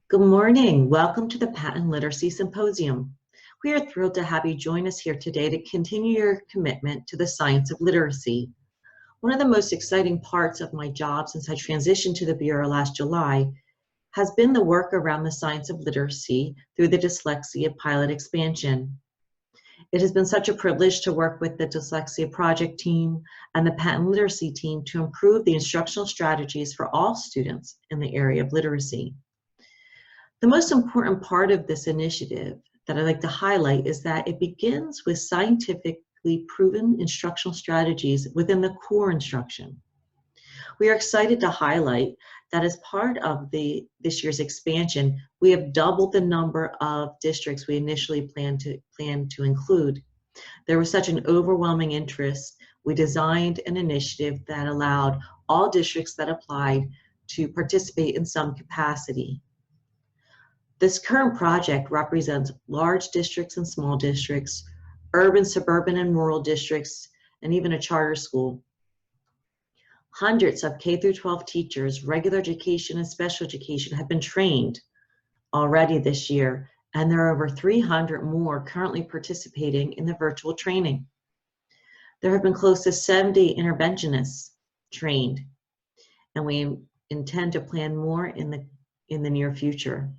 Good morning. Welcome to the Patent Literacy Symposium. We are thrilled to have you join us here today to continue your commitment to the science of literacy. One of the most exciting parts of my job since I transitioned to the Bureau last July has been the work around the science of literacy through the Dyslexia pilot expansion. It has been such a privilege to work with the Dyslexia project team and the patent literacy team to improve the instructional strategies for all students in the area of literacy. The most important part of this initiative that I'd like to highlight is that it begins with scientifically proven instructional strategies within the core instruction. We are excited to highlight that as part of this year's expansion, we have doubled the number of districts we initially planned to include. There was such an overwhelming interest, we designed an initiative that allowed all districts that applied to participate in some capacity. This current project represents large districts and small districts, urban, suburban, and rural districts, and even a charter school. Hundreds of K-12 teachers, regular education and special education have been trained already this year, and there are over 300 more currently participating in the virtual training. There have been close to 70 interventionists trained, and we intend to plan more in the near future.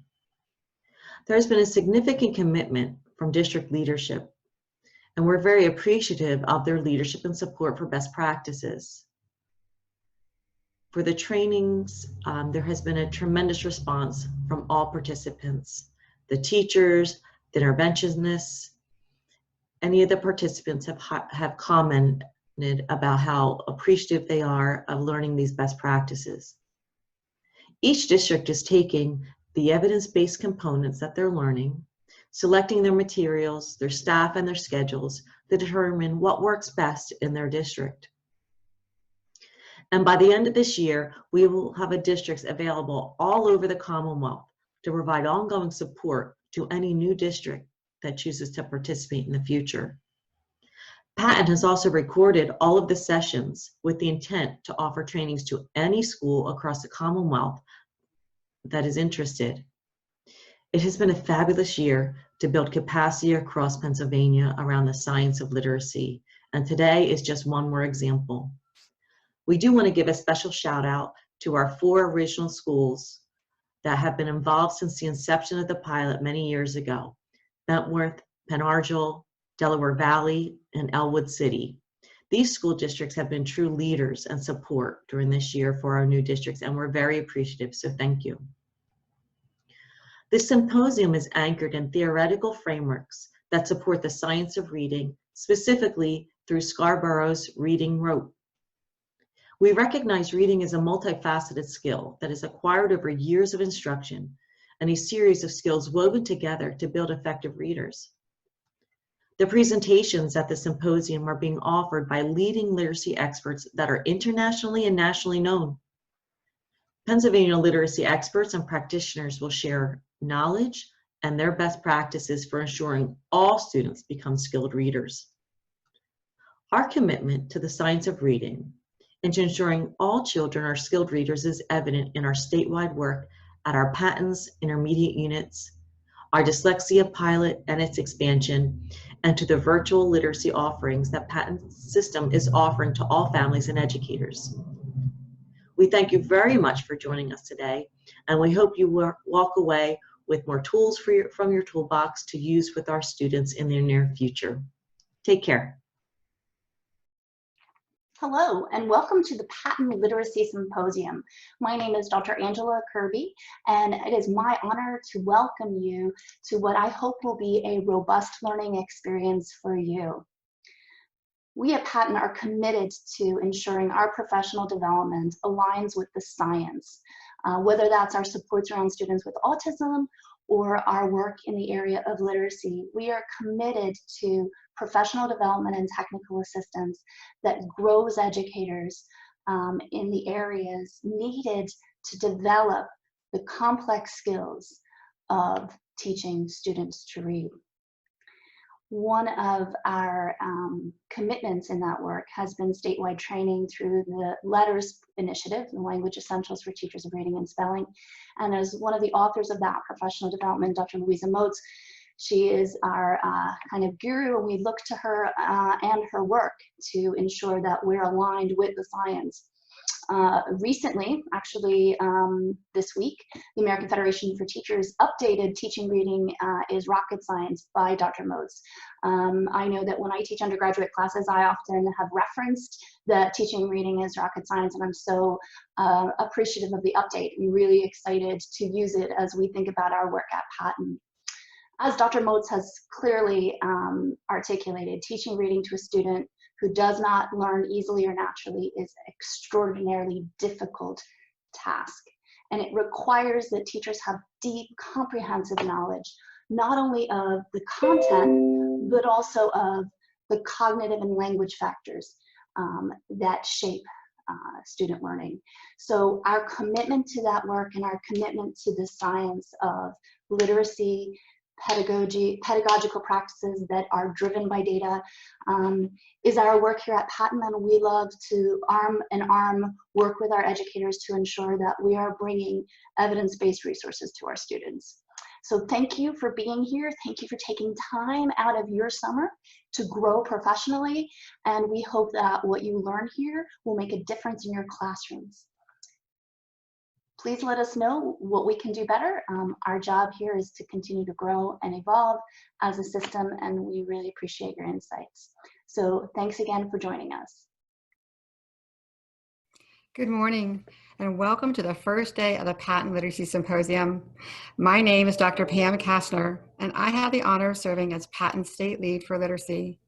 There has been a significant commitment from district leadership, and we're very appreciative of their leadership and support for best practices. For the trainings, there has been a tremendous response from all participants. The teachers, the interventionists, any of the participants have commented about how appreciative they are of learning these best practices. Each district is taking the evidence-based components that they're learning, selecting their materials, their staff, and their schedules to determine what works best in their district. And by the end of this year, we will have districts available all over the Commonwealth to provide ongoing support to any new district that chooses to participate in the future. Patent has also recorded all of the sessions with the intent to offer trainings to any school across the Commonwealth that is interested. It has been a fabulous year to build capacity across Pennsylvania around the science of literacy, and today is just one more example. We do want to give a special shout out to our 4 original schools that have been involved since the inception of the pilot many years ago: Bentworth, Penargil, Delaware Valley, and Elwood City. These school districts have been true leaders and support during this year for our new districts, and we're very appreciative, so thank you. This symposium is anchored in theoretical frameworks that support the science of reading, specifically through Scarborough's Reading Rote. We recognize reading as a multifaceted skill that is acquired over years of instruction and a series of skills woven together to build effective readers. The presentations at the symposium are being offered by leading literacy experts that are internationally and nationally known. Pennsylvania literacy experts and practitioners will share knowledge and their best practices for ensuring all students become skilled readers. Our commitment to the science of reading and to ensuring all children are skilled readers is evident in our statewide work at our patents, intermediate units, our dyslexia pilot and its expansion, and to the virtual literacy offerings that patent system is offering to all families and educators. We thank you very much for joining us today, and we hope you walk away with more tools from your toolbox to use with our students in the near future. Take care. Hello, and welcome to the Patent Literacy Symposium. My name is Dr. Angela Kirby, and it is my honor to welcome you to what I hope will be a robust learning experience for you. We at Patent are committed to ensuring our professional development aligns with the science, whether that's our supports around students with autism or our work in the area of literacy. We are committed to professional development and technical assistance that grows educators in the areas needed to develop the complex skills of teaching students to read. One of our commitments in that work has been statewide training through the LETTERS initiative, the Language Essentials for Teachers of Reading and Spelling. And as one of the authors of that professional development, Dr. Louisa Moats, she is our kind of guru, and we look to her and her work to ensure that we're aligned with the science. Recently, actually this week, the American Federation for Teachers updated Teaching Reading is Rocket Science by Dr. Moats. I know that when I teach undergraduate classes, I often have referenced that Teaching Reading is Rocket Science, and I'm so appreciative of the update and really excited to use it as we think about our work at Patton. As Dr. Moats has clearly articulated, teaching reading to a student who does not learn easily or naturally is an extraordinarily difficult task. And it requires that teachers have deep, comprehensive knowledge, not only of the content, but also of the cognitive and language factors that shape student learning. So our commitment to that work and our commitment to the science of literacy, pedagogical practices that are driven by data is our work here at Patton, and we love to arm in arm work with our educators to ensure that we are bringing evidence-based resources to our students. So thank you for being here. Thank you for taking time out of your summer to grow professionally, and we hope that what you learn here will make a difference in your classrooms. Please let us know what we can do better. Our job here is to continue to grow and evolve as a system, and we really appreciate your insights. So thanks again for joining us. Good morning, and welcome to the first day of the Patton Literacy Symposium. My name is Dr. Pam Kastner, and I have the honor of serving as Patton State Lead for Literacy.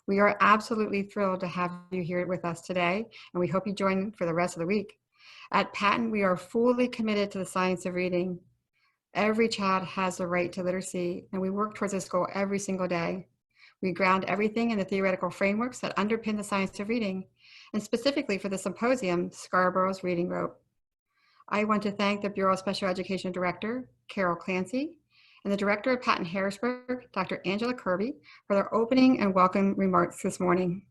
We are absolutely thrilled to have you here with us today, and we hope you join for the rest of the week. At Patton, we are fully committed to the science of reading. Every child has the right to literacy, and we work towards this goal every single day. We ground everything in the theoretical frameworks that underpin the science of reading, and specifically for the symposium, Scarborough's Reading Rope. I want to thank the Bureau of Special Education Director, Carol Clancy, and the Director of Patton Harrisburg, Dr. Angela Kirby, for their opening and welcome remarks this morning.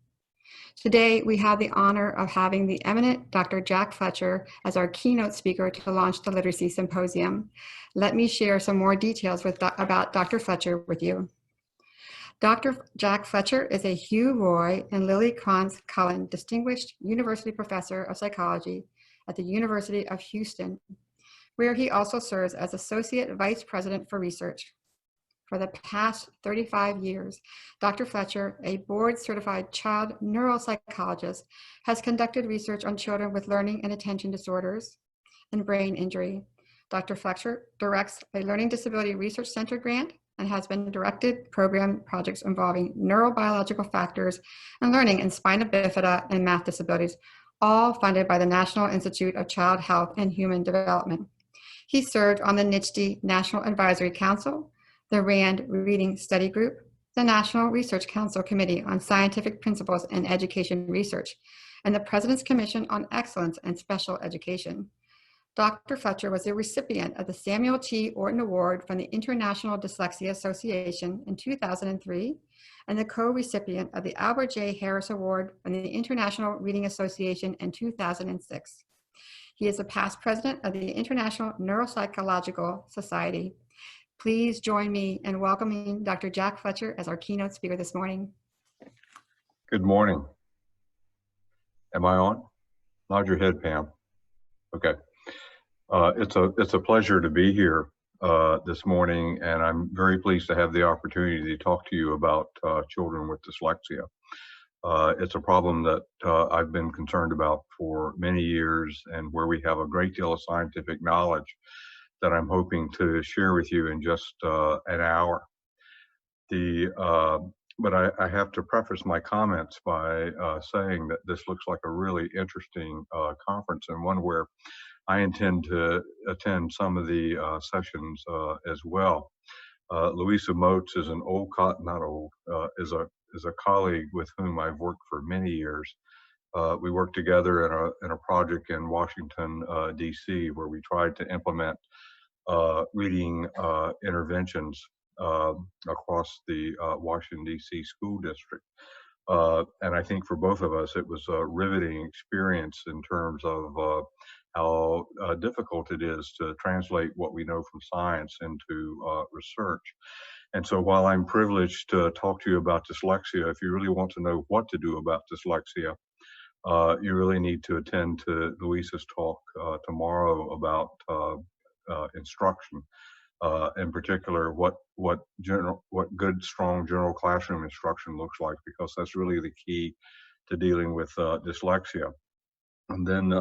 Today, we have the honor of having the eminent Dr. Jack Fletcher as our keynote speaker to launch the Literacy Symposium. Let me share some more details about Dr. Fletcher with you. Dr. Jack Fletcher is a Hugh Roy and Lily Kranz Cullen Distinguished University Professor of Psychology at the University of Houston, where he also serves as Associate Vice President for Research. For the past 35 years, Dr. Fletcher, a board-certified child neuropsychologist, has conducted research on children with learning and attention disorders and brain injury. Dr. Fletcher directs a Learning Disability Research Center grant and has been directed program projects involving neurobiological factors and learning in spina bifida and math disabilities, all funded by the National Institute of Child Health and Human Development. He served on the NICHD National Advisory Council, the RAND Reading Study Group, the National Research Council Committee on Scientific Principles and Education Research, and the President's Commission on Excellence and Special Education. Dr. Fletcher was a recipient of the Samuel T. Orton Award from the International Dyslexia Association in 2003, and the co-recipient of the Albert J. Harris Award from the International Reading Association in 2006. He is a past president of the International Neuropsychological Society. Please join me in welcoming Dr. Jack Fletcher as our keynote speaker this morning. Good morning. Am I on? Nod your head, Pam. Okay. It's a pleasure to be here this morning, and I'm very pleased to have the opportunity to talk to you about children with dyslexia. It's a problem that I've been concerned about for many years, and where we have a great deal of scientific knowledge that I'm hoping to share with you in just an hour. But I have to preface my comments by saying that this looks like a really interesting conference, and one where I intend to attend some of the sessions as well. Louisa Moats is an is a colleague with whom I've worked for many years. We worked together in a project in Washington, D.C., where we tried to implement reading interventions across the Washington, D.C. school district. And I think for both of us, it was a riveting experience in terms of how difficult it is to translate what we know from science into research. And so while I'm privileged to talk to you about dyslexia, if you really want to know what to do about dyslexia, you really need to attend to Luisa's talk tomorrow about instruction. In particular, what good, strong general classroom instruction looks like, because that's really the key to dealing with dyslexia. And then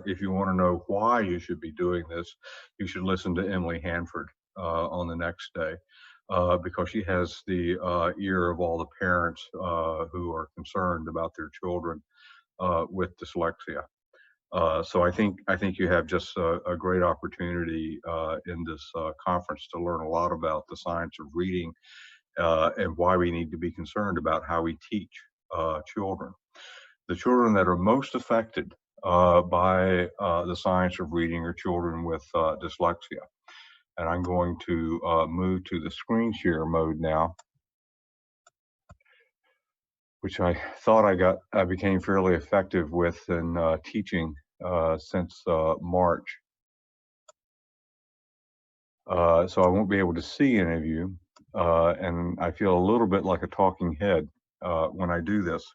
if you want to know why you should be doing this, you should listen to Emily Hanford on the next day, because she has the ear of all the parents who are concerned about their children with dyslexia. So I think you have just a great opportunity in this conference to learn a lot about the science of reading and why we need to be concerned about how we teach children. The children that are most affected by the science of reading are children with dyslexia. And I'm going to move to the screen share mode now, which I thought I became fairly effective with in teaching since March. So I won't be able to see any of you, and I feel a little bit like a talking head when I do this.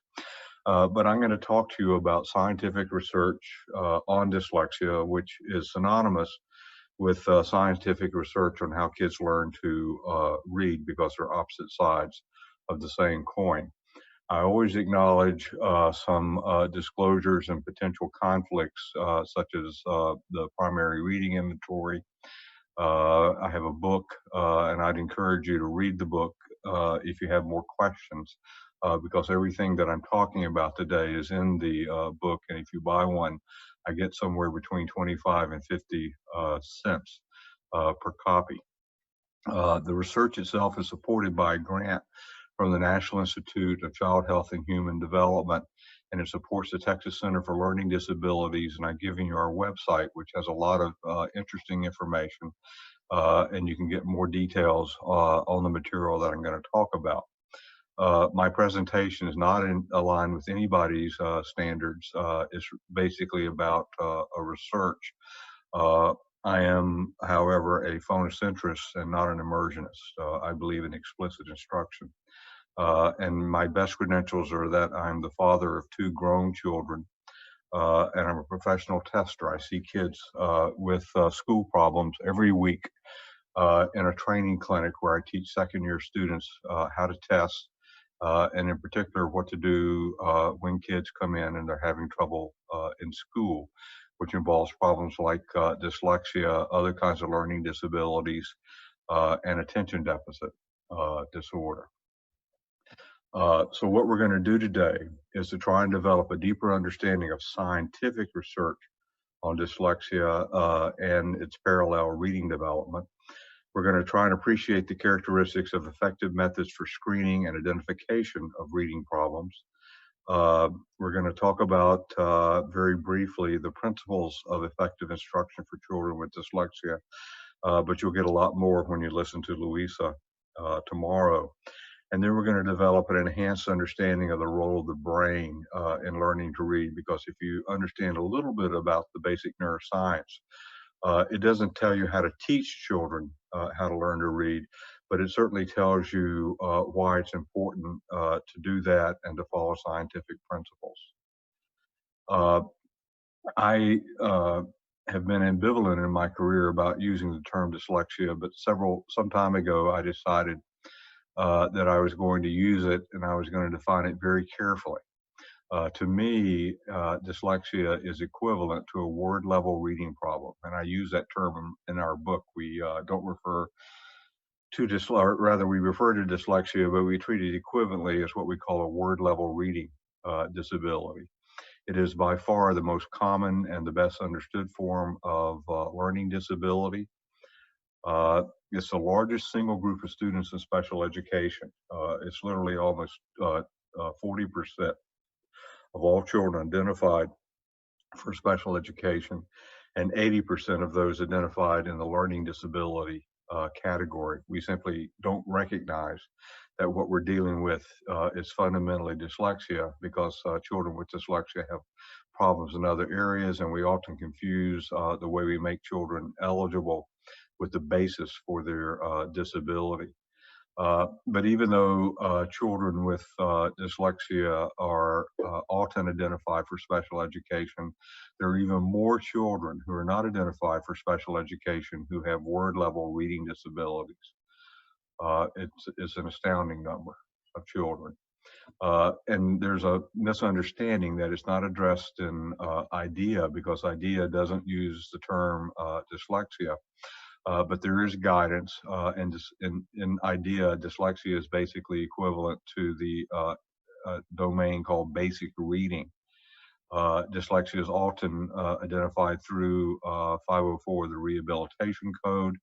But I'm going to talk to you about scientific research on dyslexia, which is synonymous with scientific research on how kids learn to read, because they're opposite sides of the same coin. I always acknowledge some disclosures and potential conflicts, such as the primary reading inventory. I have a book, and I'd encourage you to read the book if you have more questions, because everything that I'm talking about today is in the book, and if you buy one, I get somewhere between 25 and 50 cents per copy. The research itself is supported by a grant from the National Institute of Child Health and Human Development, and it supports the Texas Center for Learning Disabilities. And I've given you our website, which has a lot of interesting information, and you can get more details on the material that I'm going to talk about. My presentation is not aligned with anybody's standards. It's basically about a research. I am, however, a phonocentrist and not an immersionist. I believe in explicit instruction. And my best credentials are that I'm the father of 2 grown children, and I'm a professional tester. I see kids with school problems every week in a training clinic where I teach second-year students how to test, and in particular what to do when kids come in and they're having trouble in school, which involves problems like dyslexia, other kinds of learning disabilities, and attention deficit disorder. So what we're going to do today is to try and develop a deeper understanding of scientific research on dyslexia and its parallel reading development. We're going to try and appreciate the characteristics of effective methods for screening and identification of reading problems. We're going to talk about very briefly the principles of effective instruction for children with dyslexia, but you'll get a lot more when you listen to Luisa tomorrow. And then we're going to develop an enhanced understanding of the role of the brain in learning to read, because if you understand a little bit about the basic neuroscience, it doesn't tell you how to teach children how to learn to read, but it certainly tells you why it's important to do that and to follow scientific principles. I have been ambivalent in my career about using the term dyslexia, but some time ago I decided that I was going to use it, and I was going to define it very carefully. To me, dyslexia is equivalent to a word-level reading problem, and I use that term in our book. We don't refer to dyslexia, rather we refer to dyslexia, but we treat it equivalently as what we call a word-level reading disability. It is by far the most common and the best understood form of learning disability. It's the largest single group of students in special education. It's literally almost 40% of all children identified for special education, and 80% of those identified in the learning disability category. We simply don't recognize that what we're dealing with is fundamentally dyslexia, because children with dyslexia have problems in other areas, and we often confuse the way we make children eligible with the basis for their disability. But even though children with dyslexia are often identified for special education, there are even more children who are not identified for special education who have word-level reading disabilities. It's an astounding number of children. And there's a misunderstanding that it's not addressed in IDEA, because IDEA doesn't use the term dyslexia. But there is guidance, and in IDEA, dyslexia is basically equivalent to the domain called basic reading. Dyslexia is often identified through 504, the Rehabilitation Code.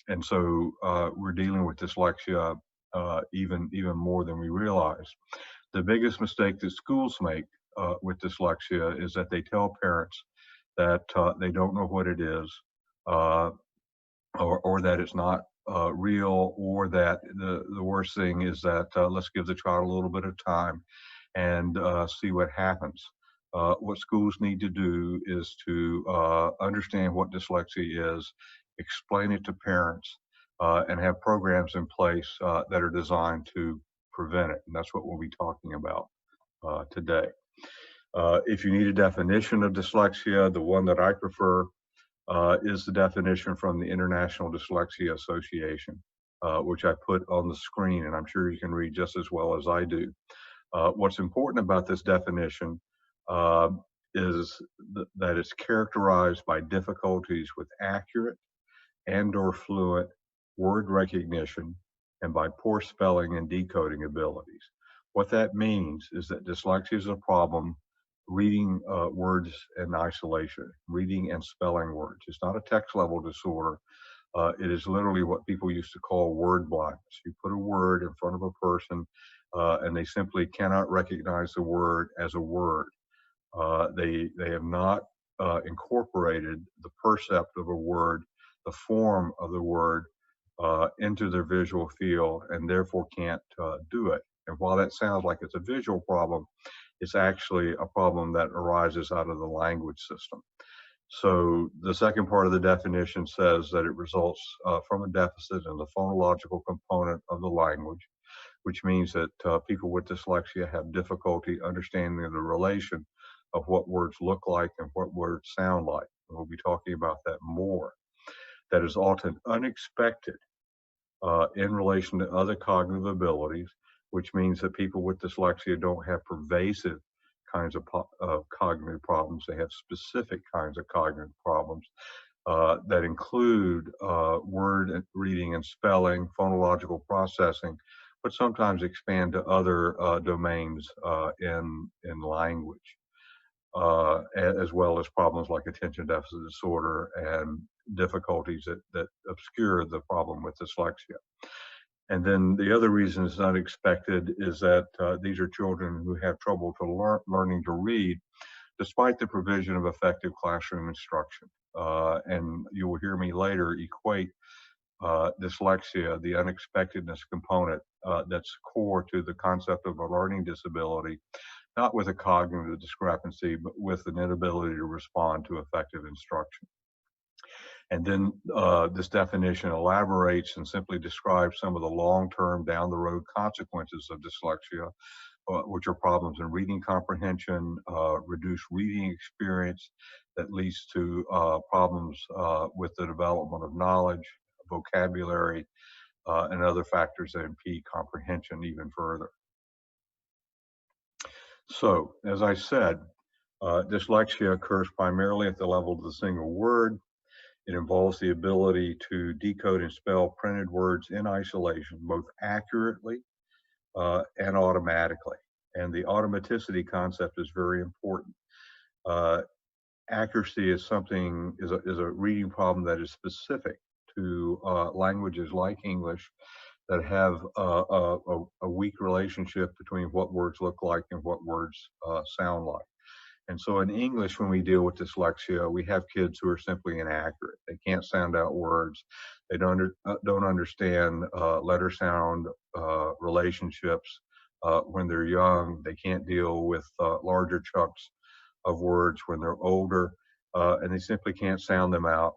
And so we're dealing with dyslexia even more than we realize. The biggest mistake that schools make with dyslexia is that they tell parents that they don't know what it is, or that it's not real, or that the worst thing is that let's give the child a little bit of time and see what happens. What schools need to do is to understand what dyslexia is, explain it to parents, and have programs in place that are designed to prevent it. And that's what we'll be talking about today. If you need a definition of dyslexia, the one that I prefer is the definition from the International Dyslexia Association, which I put on the screen, and I'm sure you can read just as well as I do. What's important about this definition is that it's characterized by difficulties with accurate and/or fluent word recognition, and by poor spelling and decoding abilities. What that means is that dyslexia is a problem reading words in isolation, reading and spelling words. It's not a text level disorder. It is literally what people used to call word blindness. You put a word in front of a person and they simply cannot recognize the word as a word. They have not incorporated the percept of a word, the form of the word, into their visual field, and therefore can't do it. And while that sounds like it's a visual problem, it's actually a problem that arises out of the language system. So the second part of the definition says that it results from a deficit in the phonological component of the language, which means that people with dyslexia have difficulty understanding the relation of what words look like and what words sound like. And we'll be talking about that more. That is often unexpected in relation to other cognitive abilities, which means that people with dyslexia don't have pervasive kinds of cognitive problems. They have specific kinds of cognitive problems that include word reading and spelling, phonological processing, but sometimes expand to other domains in language, as well as problems like attention deficit disorder and difficulties that obscure the problem with dyslexia. And then the other reason it's not expected is that these are children who have trouble learning to read, despite the provision of effective classroom instruction. And you will hear me later equate dyslexia, the unexpectedness component that's core to the concept of a learning disability, not with a cognitive discrepancy, but with an inability to respond to effective instruction. And then this definition elaborates and simply describes some of the long-term down-the-road consequences of dyslexia, which are problems in reading comprehension, reduced reading experience that leads to problems with the development of knowledge, vocabulary, and other factors that impede comprehension even further. So, as I said, dyslexia occurs primarily at the level of the single word. It involves the ability to decode and spell printed words in isolation, both accurately and automatically. And the automaticity concept is very important. Accuracy is a reading problem that is specific to languages like English that have a weak relationship between what words look like and what words sound like. And so in English, when we deal with dyslexia, we have kids who are simply inaccurate. They can't sound out words. They don't understand letter sound relationships when they're young. They can't deal with larger chunks of words when they're older, and they simply can't sound them out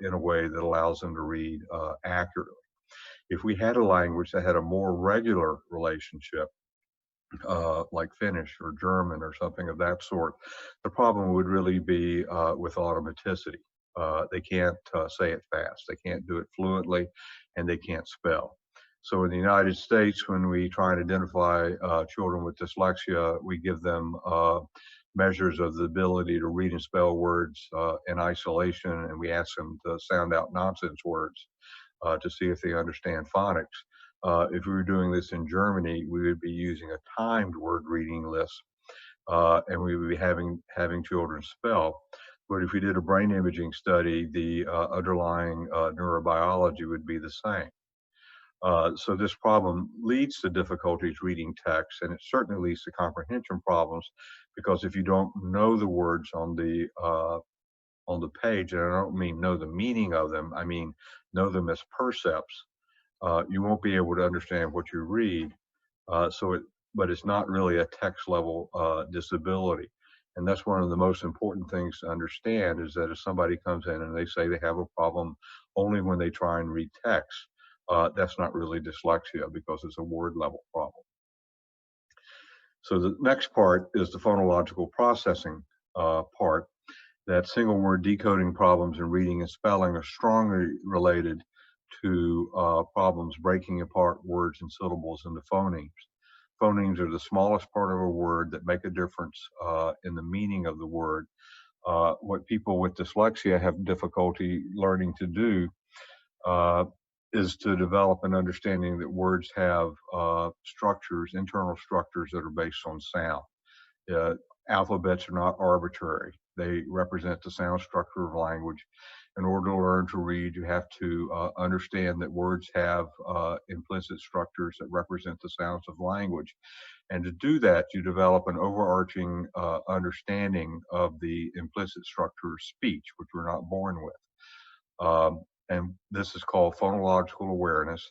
in a way that allows them to read accurately. If we had a language that had a more regular relationship, like Finnish or German or something of that sort, the problem would really be with automaticity. They can't say it fast, they can't do it fluently, and they can't spell. So in the United States, when we try and identify children with dyslexia, we give them measures of the ability to read and spell words in isolation, and we ask them to sound out nonsense words to see if they understand phonics. If we were doing this in Germany, we would be using a timed word reading list, and we would be having children spell. But if we did a brain imaging study, the underlying neurobiology would be the same. So this problem leads to difficulties reading text, and it certainly leads to comprehension problems, because if you don't know the words on the page, and I don't mean know the meaning of them, I mean know them as percepts, you won't be able to understand what you read. But it's not really a text level disability. And that's one of the most important things to understand, is that if somebody comes in and they say they have a problem only when they try and read text, that's not really dyslexia, because it's a word level problem. So the next part is the phonological processing part. That single word decoding problems in reading and spelling are strongly related to problems breaking apart words and syllables into phonemes. Phonemes are the smallest part of a word that make a difference in the meaning of the word. What people with dyslexia have difficulty learning to do is to develop an understanding that words have structures, internal structures that are based on sound. Alphabets are not arbitrary. They represent the sound structure of language. In order to learn to read, you have to understand that words have implicit structures that represent the sounds of language. And to do that, you develop an overarching understanding of the implicit structure of speech, which we're not born with. And this is called phonological awareness.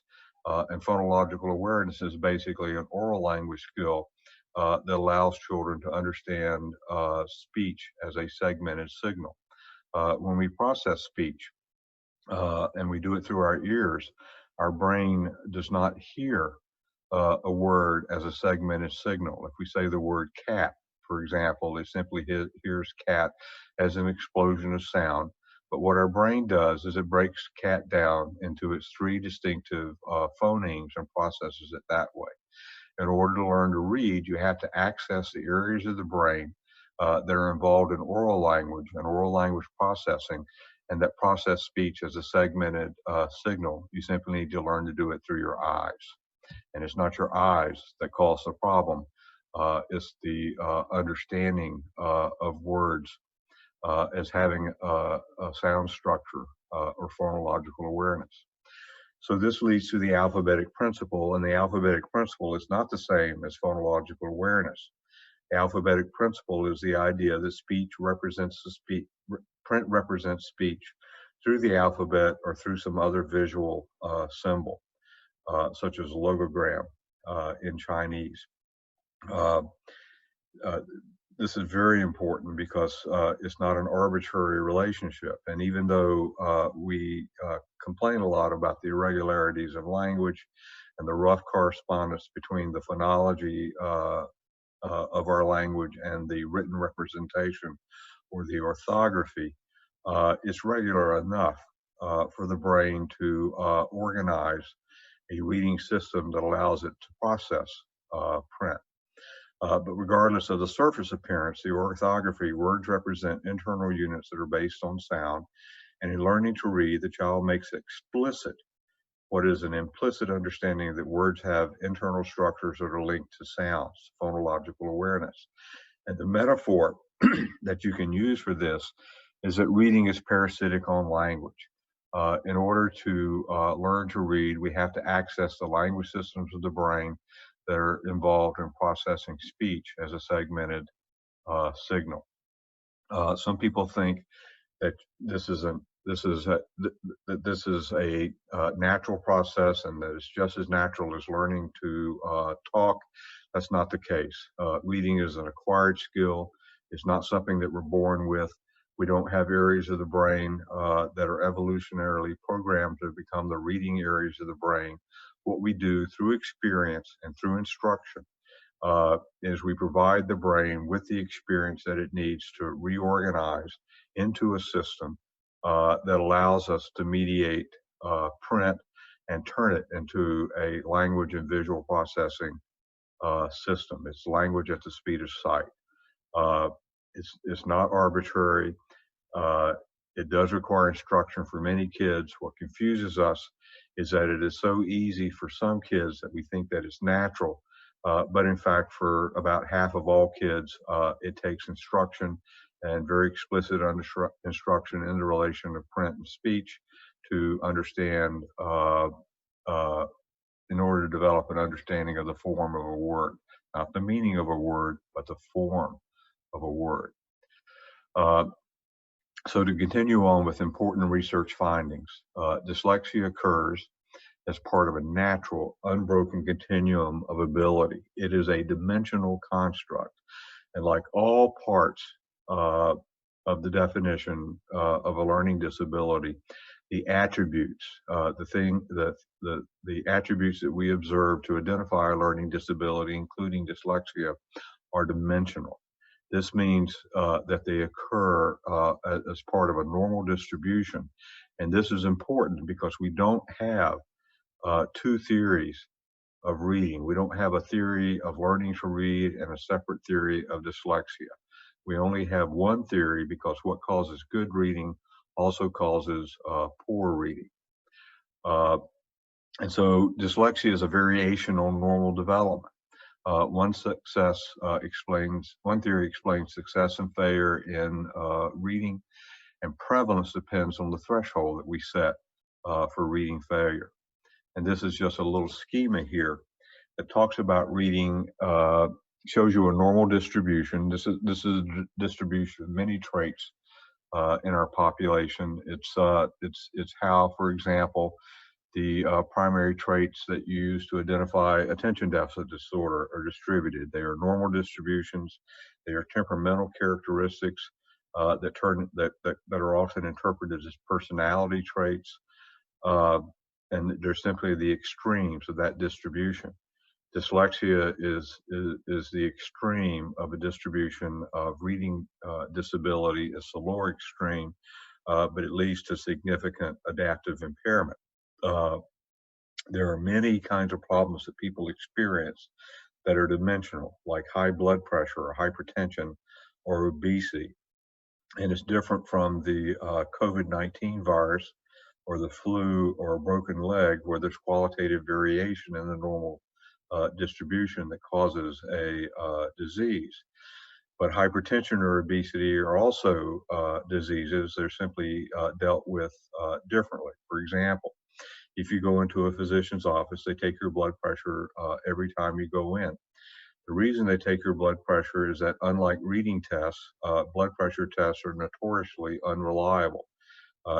And phonological awareness is basically an oral language skill that allows children to understand speech as a segmented signal. When we process speech, and we do it through our ears, our brain does not hear a word as a segmented signal. If we say the word cat, for example, it simply hears cat as an explosion of sound. But what our brain does is it breaks cat down into its three distinctive phonemes and processes it that way. In order to learn to read, you have to access the areas of the brain that are involved in oral language and oral language processing, and that process speech as a segmented signal. You simply need to learn to do it through your eyes. And it's not your eyes that cause the problem. It's the understanding of words as having a sound structure or phonological awareness. So this leads to the alphabetic principle, and the alphabetic principle is not the same as phonological awareness. The alphabetic principle is the idea that speech represents print represents speech through the alphabet or through some other visual symbol, such as a logogram in Chinese. This is very important because it's not an arbitrary relationship. And even though we complain a lot about the irregularities of language and the rough correspondence between the phonology of our language and the written representation or the orthography, it's regular enough for the brain to organize a reading system that allows it to process print. But regardless of the surface appearance, the orthography, words represent internal units that are based on sound. And in learning to read, the child makes explicit what is an implicit understanding that words have internal structures that are linked to sounds, phonological awareness. And the metaphor that you can use for this is that reading is parasitic on language. In order to learn to read, we have to access the language systems of the brain that are involved in processing speech as a segmented signal. Some people think that this is a natural process and that it's just as natural as learning to talk. That's not the case. Reading is an acquired skill. It's not something that we're born with. We don't have areas of the brain that are evolutionarily programmed to become the reading areas of the brain. What we do through experience and through instruction is we provide the brain with the experience that it needs to reorganize into a system that allows us to mediate print and turn it into a language and visual processing system. It's language at the speed of sight. It's not arbitrary. It does require instruction for many kids. What confuses us is that it is so easy for some kids that we think that it's natural. But in fact, for about half of all kids, it takes instruction and very explicit instruction in the relation of print and speech to understand, in order to develop an understanding of the form of a word. Not the meaning of a word, but the form of a word. So to continue on with important research findings, dyslexia occurs as part of a natural, unbroken continuum of ability. It is a dimensional construct. And like all parts of the definition of a learning disability, the attributes, the attributes that we observe to identify a learning disability, including dyslexia, are dimensional. This means that they occur as part of a normal distribution. And this is important because we don't have two theories of reading. We don't have a theory of learning to read and a separate theory of dyslexia. We only have one theory because what causes good reading also causes poor reading. And so dyslexia is a variation on normal development. One theory explains success and failure in reading, and prevalence depends on the threshold that we set for reading failure. And this is just a little schema here that talks about reading, shows you a normal distribution. This is distribution of many traits in our population. It's how, for example, the primary traits that you use to identify attention deficit disorder are distributed. They are normal distributions. They are temperamental characteristics that are often interpreted as personality traits. And they're simply the extremes of that distribution. Dyslexia is the extreme of a distribution of reading disability. It's the lower extreme, but it leads to significant adaptive impairment. There are many kinds of problems that people experience that are dimensional, like high blood pressure or hypertension or obesity. And it's different from the COVID-19 virus or the flu or a broken leg, where there's qualitative variation in the normal distribution that causes a disease. But hypertension or obesity are also diseases. They're simply dealt with differently. For example, if you go into a physician's office, they take your blood pressure every time you go in. The reason they take your blood pressure is that, unlike reading tests, blood pressure tests are notoriously unreliable.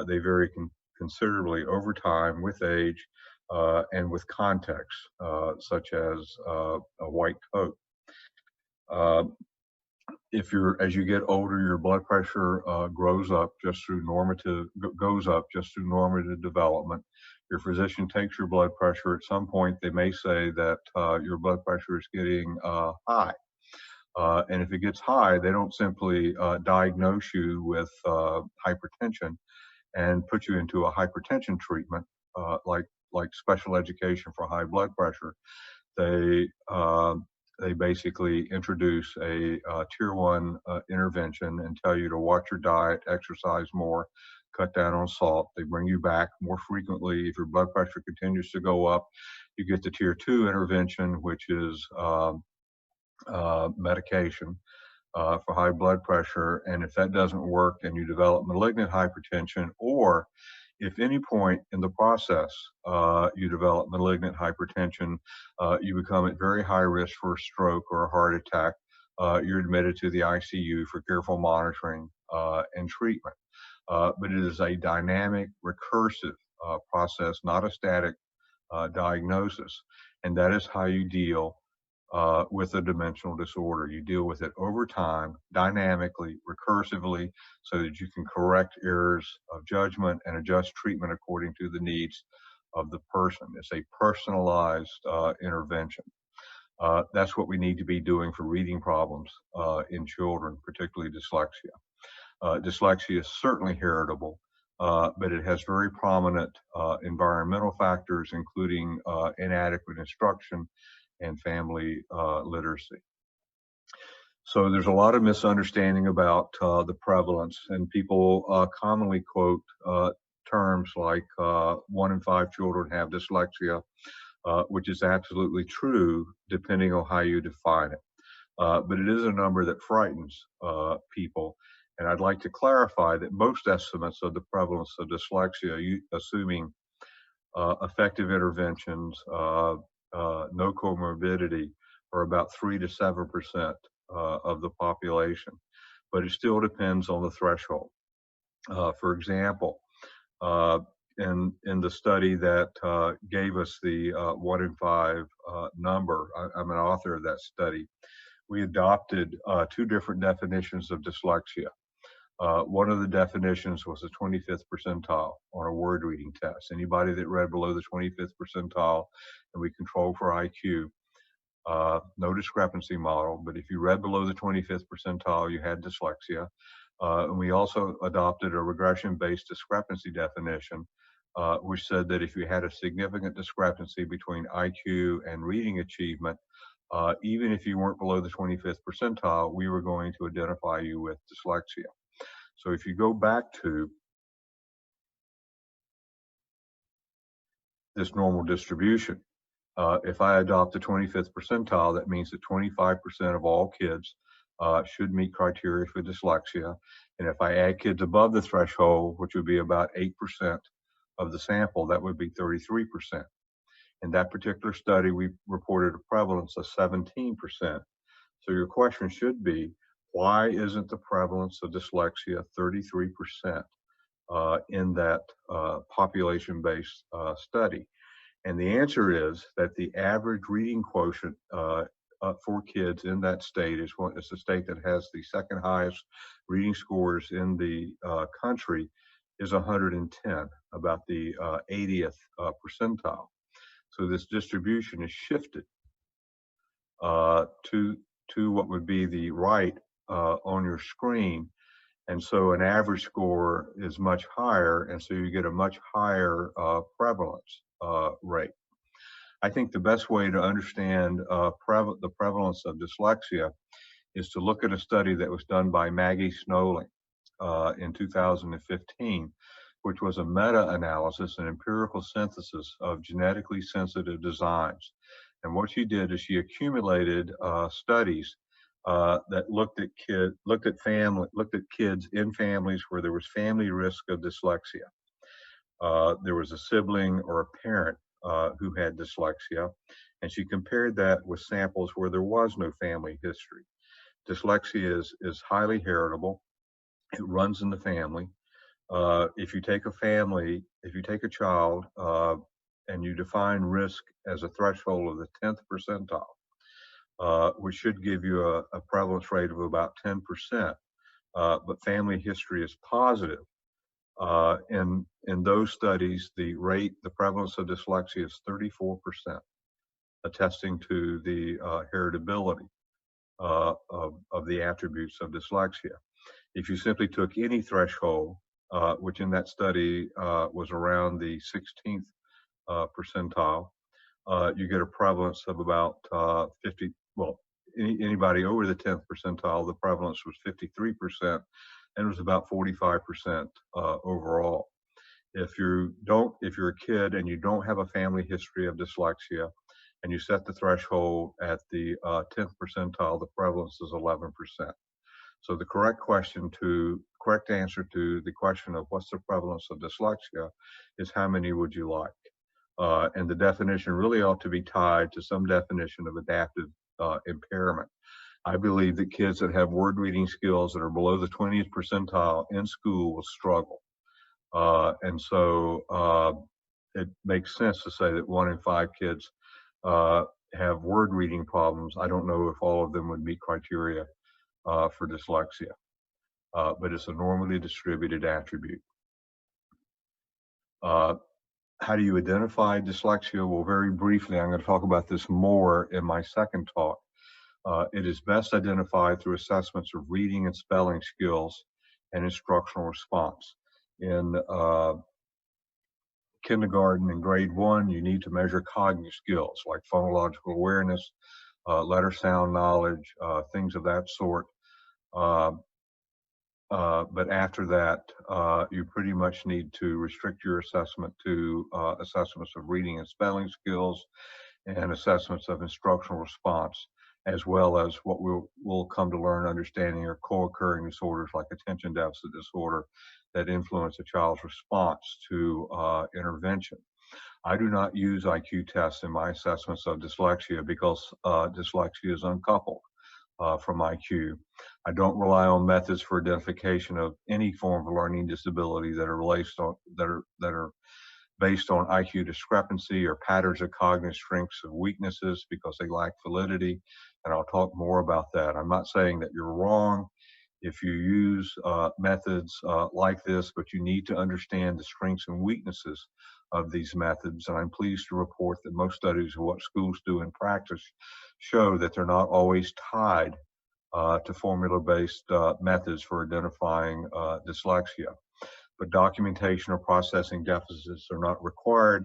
They vary considerably over time with age and with context, such as a white coat. As you get older, your blood pressure goes up just through normative development. Your physician takes your blood pressure. At some point, they may say that your blood pressure is getting high. And if it gets high, they don't simply diagnose you with hypertension and put you into a hypertension treatment like special education for high blood pressure. They basically introduce a tier 1 intervention and tell you to watch your diet, exercise more, cut down on salt. They bring you back more frequently. If your blood pressure continues to go up, you get the tier 2 intervention, which is medication for high blood pressure. And if that doesn't work and you develop malignant hypertension, or if any point in the process you develop malignant hypertension, you become at very high risk for a stroke or a heart attack you're admitted to the ICU for careful monitoring and treatment. But it is a dynamic, recursive process, not a static diagnosis. And that is how you deal with a dimensional disorder. You deal with it over time, dynamically, recursively, so that you can correct errors of judgment and adjust treatment according to the needs of the person. It's a personalized intervention. That's what we need to be doing for reading problems in children, particularly dyslexia. Dyslexia is certainly heritable, but it has very prominent environmental factors, including inadequate instruction and family literacy. So there's a lot of misunderstanding about the prevalence, and people commonly quote terms like 1 in 5 children have dyslexia, which is absolutely true depending on how you define it. But it is a number that frightens people. And I'd like to clarify that most estimates of the prevalence of dyslexia, assuming effective interventions, no comorbidity, are about 3 to 7% of the population. But it still depends on the threshold. For example, in the study that gave us the 1 in 5 number, I'm an author of that study, we adopted 2 different definitions of dyslexia. One of the definitions was the 25th percentile on a word reading test. Anybody that read below the 25th percentile, and we control for IQ, no discrepancy model, but if you read below the 25th percentile, you had dyslexia. And we also adopted a regression-based discrepancy definition, which said that if you had a significant discrepancy between IQ and reading achievement, even if you weren't below the 25th percentile, we were going to identify you with dyslexia. So if you go back to this normal distribution, if I adopt the 25th percentile, that means that 25% of all kids should meet criteria for dyslexia. And if I add kids above the threshold, which would be about 8% of the sample, that would be 33%. In that particular study, we reported a prevalence of 17%. So your question should be, why isn't the prevalence of dyslexia 33% in that population-based study? And the answer is that the average reading quotient for kids in that state is the state that has the second highest reading scores in the country, is 110, about the 80th percentile. So this distribution is shifted to what would be the right on your screen. And so an average score is much higher, and so you get a much higher prevalence rate. I think the best way to understand the prevalence of dyslexia is to look at a study that was done by Maggie Snowling in 2015, which was a meta-analysis, an empirical synthesis of genetically sensitive designs. And what she did is she accumulated studies that looked at kids in families where there was family risk of dyslexia. There was a sibling or a parent who had dyslexia, and she compared that with samples where there was no family history. Dyslexia is highly heritable. It runs in the family. If you take a child and you define risk as a threshold of the 10th percentile, which should give you a prevalence rate of about 10%, but family history is positive. In those studies, the prevalence of dyslexia is 34%, attesting to the heritability of the attributes of dyslexia. If you simply took any threshold, which in that study was around the 16th percentile, you get a prevalence of about 50. Well, anybody over the 10th percentile, the prevalence was 53%, and it was about 45% overall. If you're a kid and you don't have a family history of dyslexia, and you set the threshold at the 10th percentile, the prevalence is 11%. So the correct answer to the question of what's the prevalence of dyslexia is how many would you like? And the definition really ought to be tied to some definition of adaptive impairment. I believe that kids that have word reading skills that are below the 20th percentile in school will struggle. And so it makes sense to say that 1 in 5 kids have word reading problems. I don't know if all of them would meet criteria for dyslexia, but it's a normally distributed attribute. How do you identify dyslexia? Well, very briefly, I'm going to talk about this more in my second talk. It is best identified through assessments of reading and spelling skills and instructional response. In kindergarten and grade 1, you need to measure cognitive skills like phonological awareness, letter sound knowledge, things of that sort. But after that, you pretty much need to restrict your assessment to assessments of reading and spelling skills and assessments of instructional response, as well as what we'll come to learn understanding are co-occurring disorders like attention deficit disorder that influence a child's response to intervention. I do not use IQ tests in my assessments of dyslexia because dyslexia is uncoupled from IQ. I don't rely on methods for identification of any form of learning disability that are based on IQ discrepancy or patterns of cognitive strengths and weaknesses because they lack validity, and I'll talk more about that. I'm not saying that you're wrong if you use methods like this, but you need to understand the strengths and weaknesses of these methods, and I'm pleased to report that most studies of what schools do in practice show that they're not always tied to formula-based methods for identifying dyslexia. But documentation or processing deficits are not required.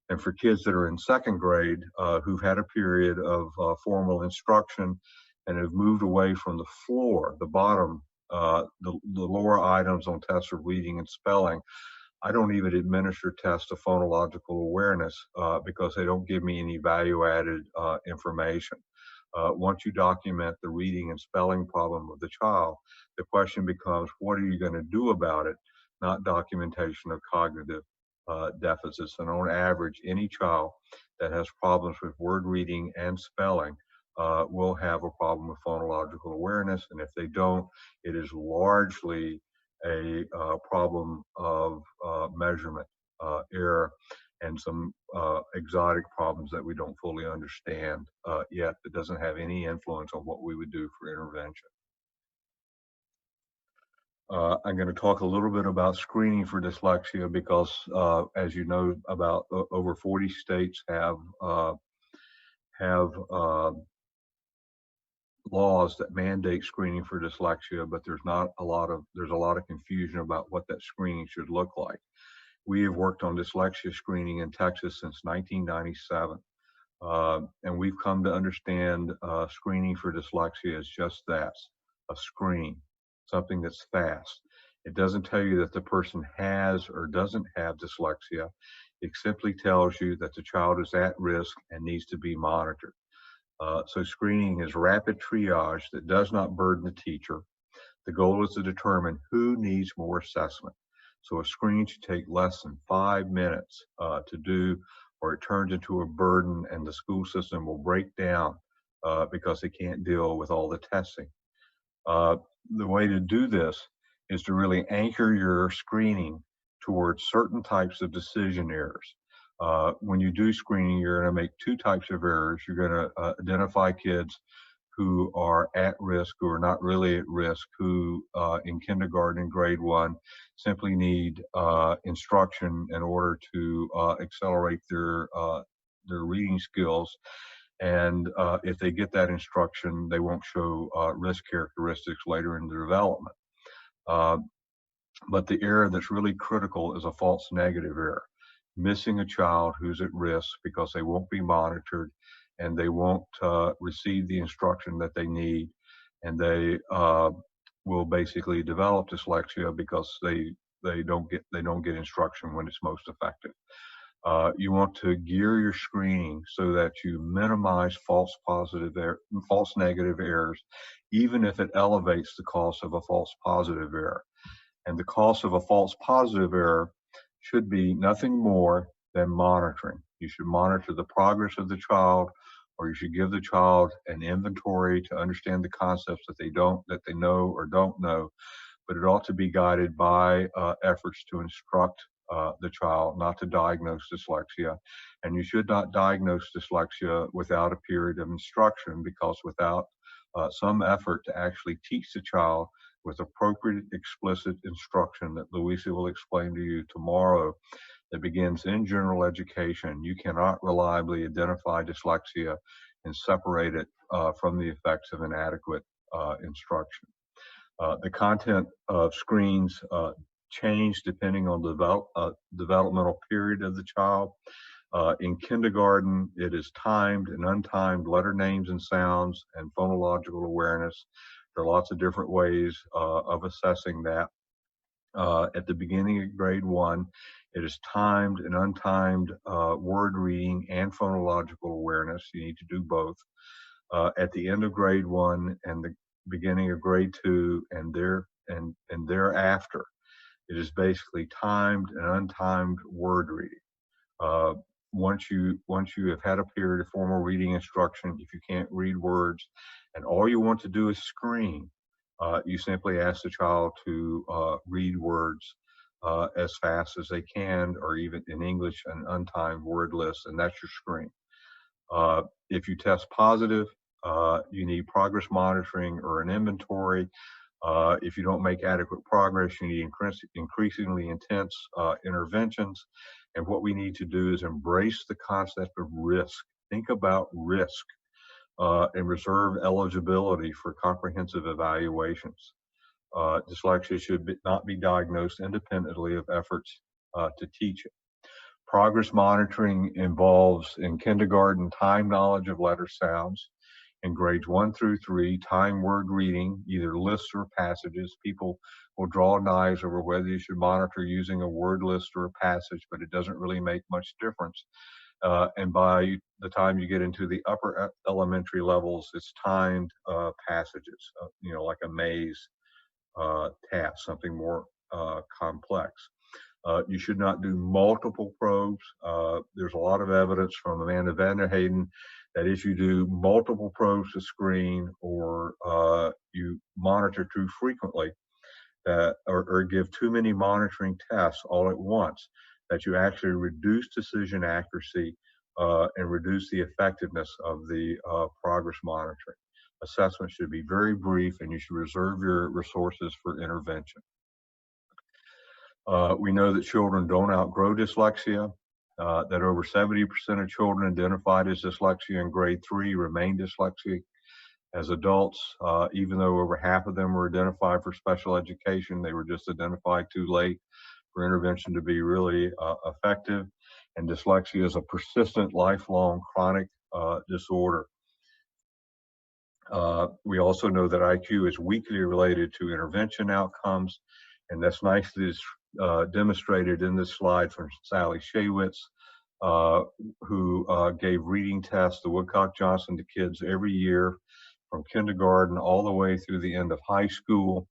And for kids that are in second grade who've had a period of formal instruction and have moved away from the floor, the bottom, the lower items on tests of reading and spelling, I don't even administer tests of phonological awareness because they don't give me any value-added information. Once you document the reading and spelling problem of the child, the question becomes, what are you going to do about it? Not documentation of cognitive deficits. And on average, any child that has problems with word reading and spelling will have a problem with phonological awareness. And if they don't, it is largely a problem of measurement error and some exotic problems that we don't fully understand yet that doesn't have any influence on what we would do for intervention. I'm going to talk a little bit about screening for dyslexia because, as you know, about over 40 states have laws that mandate screening for dyslexia, but there's a lot of confusion about what that screening should look like. We have worked on dyslexia screening in Texas since 1997, and we've come to understand screening for dyslexia as just that, a screen, something that's fast. It doesn't tell you that the person has or doesn't have dyslexia. It simply tells you that the child is at risk and needs to be monitored. So screening is rapid triage that does not burden the teacher. The goal is to determine who needs more assessment. So a screen should take less than 5 minutes to do, or it turns into a burden and the school system will break down because they can't deal with all the testing. The way to do this is to really anchor your screening towards certain types of decision errors. When you do screening, you're going to make 2 types of errors. You're going to identify kids who are at risk, who are not really at risk, who in kindergarten and grade 1 simply need instruction in order to accelerate their reading skills. And if they get that instruction, they won't show risk characteristics later in their development. But the error that's really critical is a false negative error, missing a child who's at risk because they won't be monitored and they won't receive the instruction that they need, and they will basically develop dyslexia because they don't get instruction when it's most effective. You want to gear your screening so that you minimize false negative errors, even if it elevates the cost of a false positive error. And the cost of a false positive error should be nothing more than monitoring. You should monitor the progress of the child or you should give the child an inventory to understand the concepts that they know or don't know, but it ought to be guided by efforts to instruct the child, not to diagnose dyslexia. And you should not diagnose dyslexia without a period of instruction, because without some effort to actually teach the child with appropriate explicit instruction that Louisa will explain to you tomorrow, that begins in general education, you cannot reliably identify dyslexia and separate it from the effects of inadequate instruction. The content of screens change depending on the developmental period of the child. In kindergarten, it is timed and untimed letter names and sounds and phonological awareness. There are lots of different ways of assessing that. At the beginning of grade 1, it is timed and untimed word reading and phonological awareness. You need to do both. At the end of grade 1 and the beginning of grade 2 and thereafter, it is basically timed and untimed word reading. Once you have had a period of formal reading instruction, if you can't read words and all you want to do is screen, you simply ask the child to read words as fast as they can, or even in English, an untimed word list, and that's your screen. If you test positive, you need progress monitoring or an inventory. If you don't make adequate progress, you need increasingly intense interventions. And what we need to do is embrace the concept of risk. Think about risk and reserve eligibility for comprehensive evaluations. Dyslexia should not be diagnosed independently of efforts to teach it. Progress monitoring involves, in kindergarten, time knowledge of letter sounds. In grades 1 through 3, time word reading, either lists or passages. People will draw knives over whether you should monitor using a word list or a passage, but it doesn't really make much difference. And by the time you get into the upper elementary levels, it's timed passages, like a maze task, something more complex. You should not do multiple probes. There's a lot of evidence from Amanda Vanderheyden that if you do multiple probes to screen, or you monitor too frequently, or give too many monitoring tests all at once, that you actually reduce decision accuracy and reduce the effectiveness of the progress monitoring. Assessment should be very brief, and you should reserve your resources for intervention. We know that children don't outgrow dyslexia, that over 70% of children identified as dyslexia in grade 3 remain dyslexic as adults, even though over half of them were identified for special education. They were just identified too late for intervention to be really effective. And dyslexia is a persistent, lifelong, chronic disorder. We also know that IQ is weakly related to intervention outcomes, and that's nicely demonstrated in this slide from Sally Shaywitz, who gave reading tests to Woodcock-Johnson to kids every year from kindergarten all the way through the end of high school.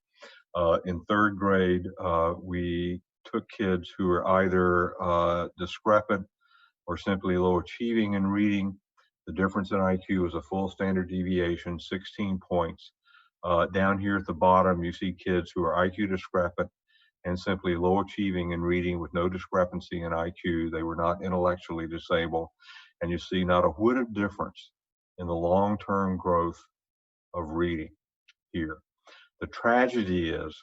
In 3rd grade, we took kids who were either discrepant or simply low achieving in reading. The difference in IQ was a full standard deviation, 16 points. Down here at the bottom, you see kids who are IQ discrepant and simply low achieving in reading with no discrepancy in IQ. They were not intellectually disabled. And you see not a whit of difference in the long-term growth of reading here. The tragedy is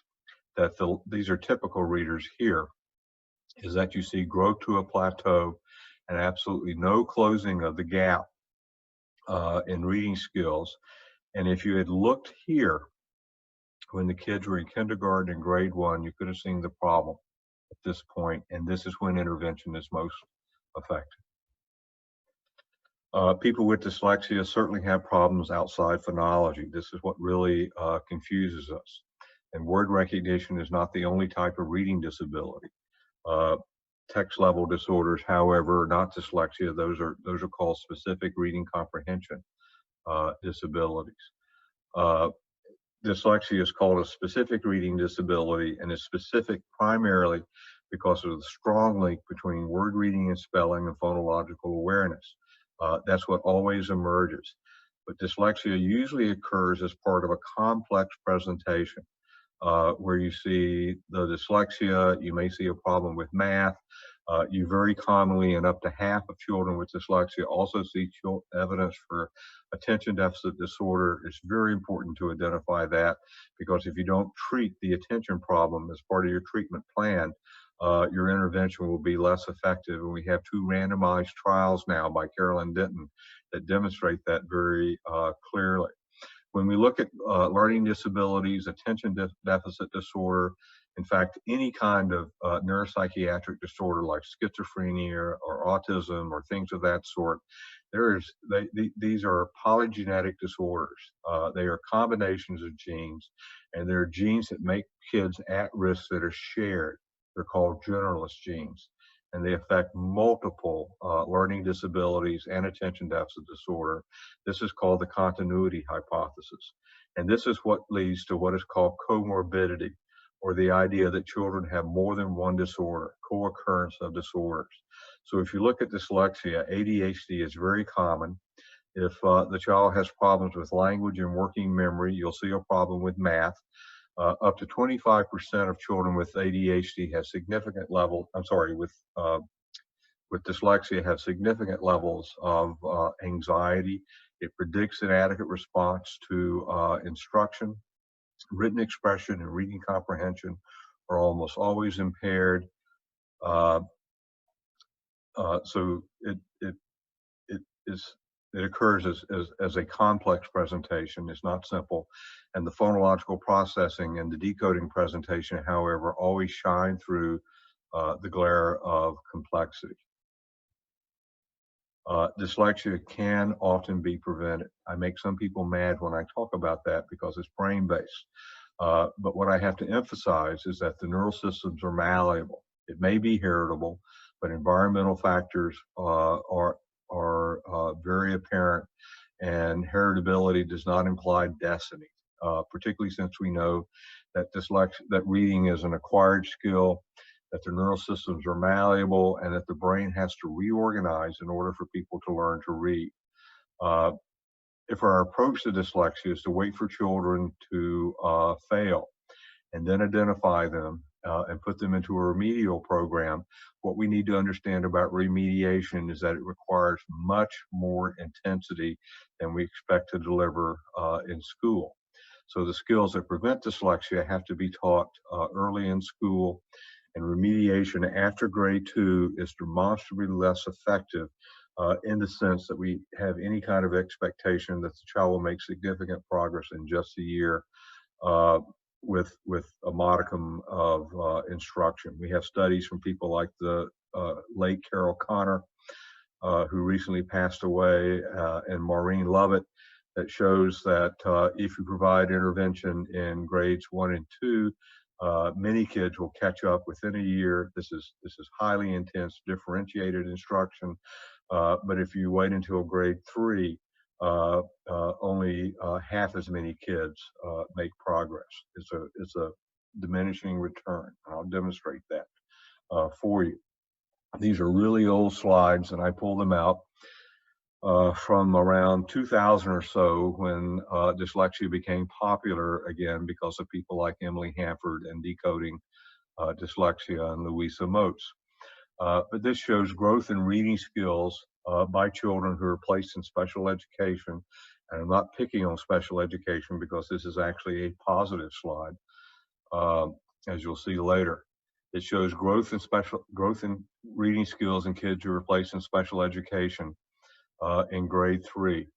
that these are typical readers here, is that you see growth to a plateau and absolutely no closing of the gap in reading skills. And if you had looked here when the kids were in kindergarten and grade 1, you could have seen the problem at this point, and this is when intervention is most effective. People with dyslexia certainly have problems outside phonology. This is what really confuses us. And word recognition is not the only type of reading disability. Text level disorders, however, are not dyslexia. Those are called specific reading comprehension disabilities. Dyslexia is called a specific reading disability, and is specific primarily because of the strong link between word reading and spelling and phonological awareness. That's what always emerges. But dyslexia usually occurs as part of a complex presentation where you see the dyslexia, you may see a problem with math. You very commonly, in up to half of children with dyslexia, also see evidence for attention deficit disorder. It's very important to identify that, because if you don't treat the attention problem as part of your treatment plan, your intervention will be less effective. And we have 2 randomized trials now by Carolyn Denton that demonstrate that very clearly. When we look at learning disabilities, attention deficit disorder, in fact, any kind of neuropsychiatric disorder like schizophrenia or autism or things of that sort, these are polygenetic disorders. They are combinations of genes, and there are genes that make kids at risk that are shared. They're called generalist genes, and they affect multiple learning disabilities and attention deficit disorder. This is called the continuity hypothesis. And this is what leads to what is called comorbidity, or the idea that children have more than one disorder, co-occurrence of disorders. So if you look at dyslexia, ADHD is very common. If the child has problems with language and working memory, you'll see a problem with math. Up to 25% of children with ADHD have significant level, with dyslexia have significant levels of anxiety. It predicts inadequate response to instruction. Written expression and reading comprehension are almost always impaired. So it occurs as a complex presentation. It's not simple. And the phonological processing and the decoding presentation, however, always shine through the glare of complexity. Dyslexia can often be prevented. I make some people mad when I talk about that because it's brain-based. But what I have to emphasize is that the neural systems are malleable. It may be heritable, but environmental factors are very apparent, and heritability does not imply destiny, particularly since we know that that reading is an acquired skill, that the neural systems are malleable, and that the brain has to reorganize in order for people to learn to read. If our approach to dyslexia is to wait for children to fail and then identify them and put them into a remedial program, what we need to understand about remediation is that it requires much more intensity than we expect to deliver in school. So the skills that prevent dyslexia have to be taught early in school, and remediation after grade 2 is demonstrably less effective in the sense that we have any kind of expectation that the child will make significant progress in just a year with a modicum of instruction. We have studies from people like the late Carol Connor, who recently passed away, and Maureen Lovett, that shows that if you provide intervention in grades 1 and 2, many kids will catch up within a year. This is highly intense, differentiated instruction. But if you wait until grade 3, only half as many kids make progress. It's a diminishing return, and I'll demonstrate that for you. These are really old slides, and I pulled them out from around 2000 or so, when dyslexia became popular again because of people like Emily Hanford and Decoding Dyslexia and Louisa Moats. But this shows growth in reading skills by children who are placed in special education. And I'm not picking on special education because this is actually a positive slide, as you'll see later. It shows growth in reading skills in kids who are placed in special education in grade 3.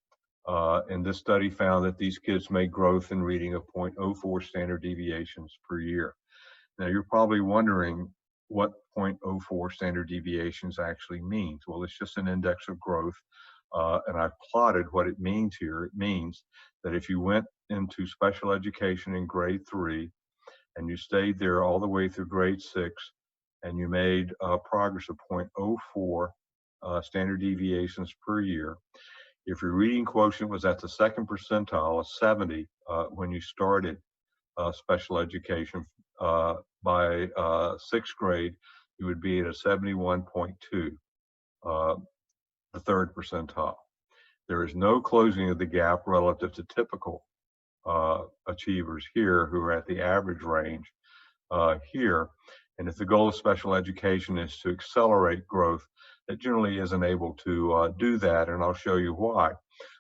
And this study found that these kids made growth in reading of 0.04 standard deviations per year. Now you're probably wondering what 0.04 standard deviations actually means. Well, it's just an index of growth, and I've plotted what it means here. It means that if you went into special education in grade 3 and you stayed there all the way through grade 6, and you made progress of 0.04 standard deviations per year, if your reading quotient was at the second percentile of 70 when you started special education, by 6th grade, you would be at a 71.2. the third percentile. There is no closing of the gap relative to typical achievers here who are at the average range here. And if the goal of special education is to accelerate growth, it generally isn't able to do that, and I'll show you why.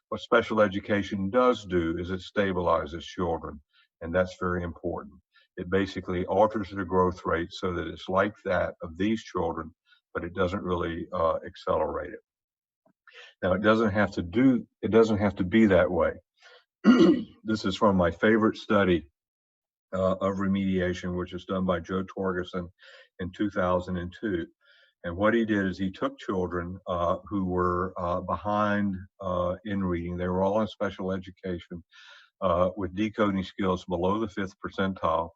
What special education does do is it stabilizes children, and that's very important. It basically alters the growth rate so that it's like that of these children, but it doesn't really accelerate it. Now, it doesn't have to be that way. This is from my favorite study of remediation, which is done by Joe Torgerson in 2002. And what he did is he took children who were behind in reading. They were all in special education with decoding skills below the 5th percentile.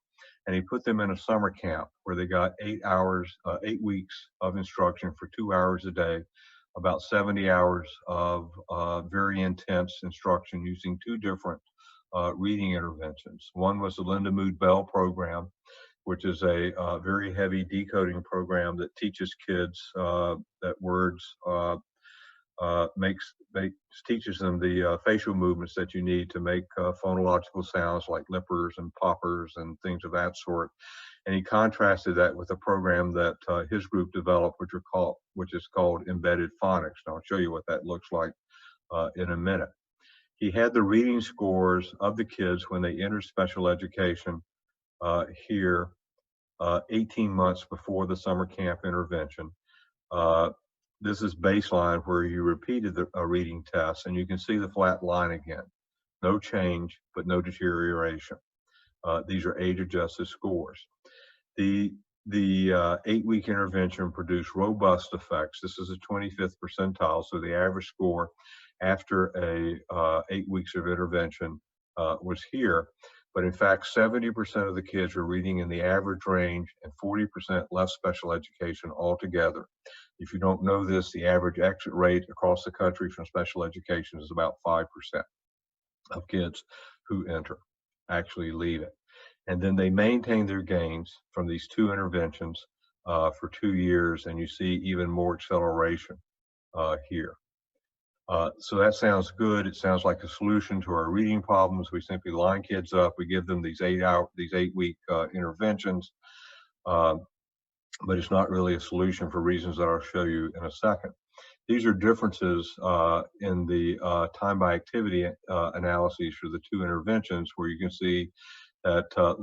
And he put them in a summer camp where they got 8 weeks of instruction for 2 hours a day, about 70 hours of very intense instruction using 2 different reading interventions. One was the Linda Mood Bell program, which is a very heavy decoding program that teaches kids that words teaches them the facial movements that you need to make phonological sounds like lippers and poppers and things of that sort. And he contrasted that with a program that his group developed, which is called embedded phonics. And I'll show you what that looks like in a minute. He had the reading scores of the kids when they entered special education here 18 months before the summer camp intervention. This is baseline where you repeated a reading test, and you can see the flat line again. No change, but no deterioration. These are age-adjusted scores. The 8-week intervention produced robust effects. This is a 25th percentile, so the average score after 8 weeks of intervention was here. But in fact, 70% of the kids were reading in the average range and 40% left special education altogether. If you don't know this, the average exit rate across the country from special education is about 5% of kids who enter actually leave it. And then they maintain their gains from these 2 interventions for 2 years, and you see even more acceleration here. So that sounds good. It sounds like a solution to our reading problems. We simply line kids up. We give them these 8-week interventions, but it's not really a solution for reasons that I'll show you in a second. These are differences in the time by activity analyses for the 2 interventions, where you can see that the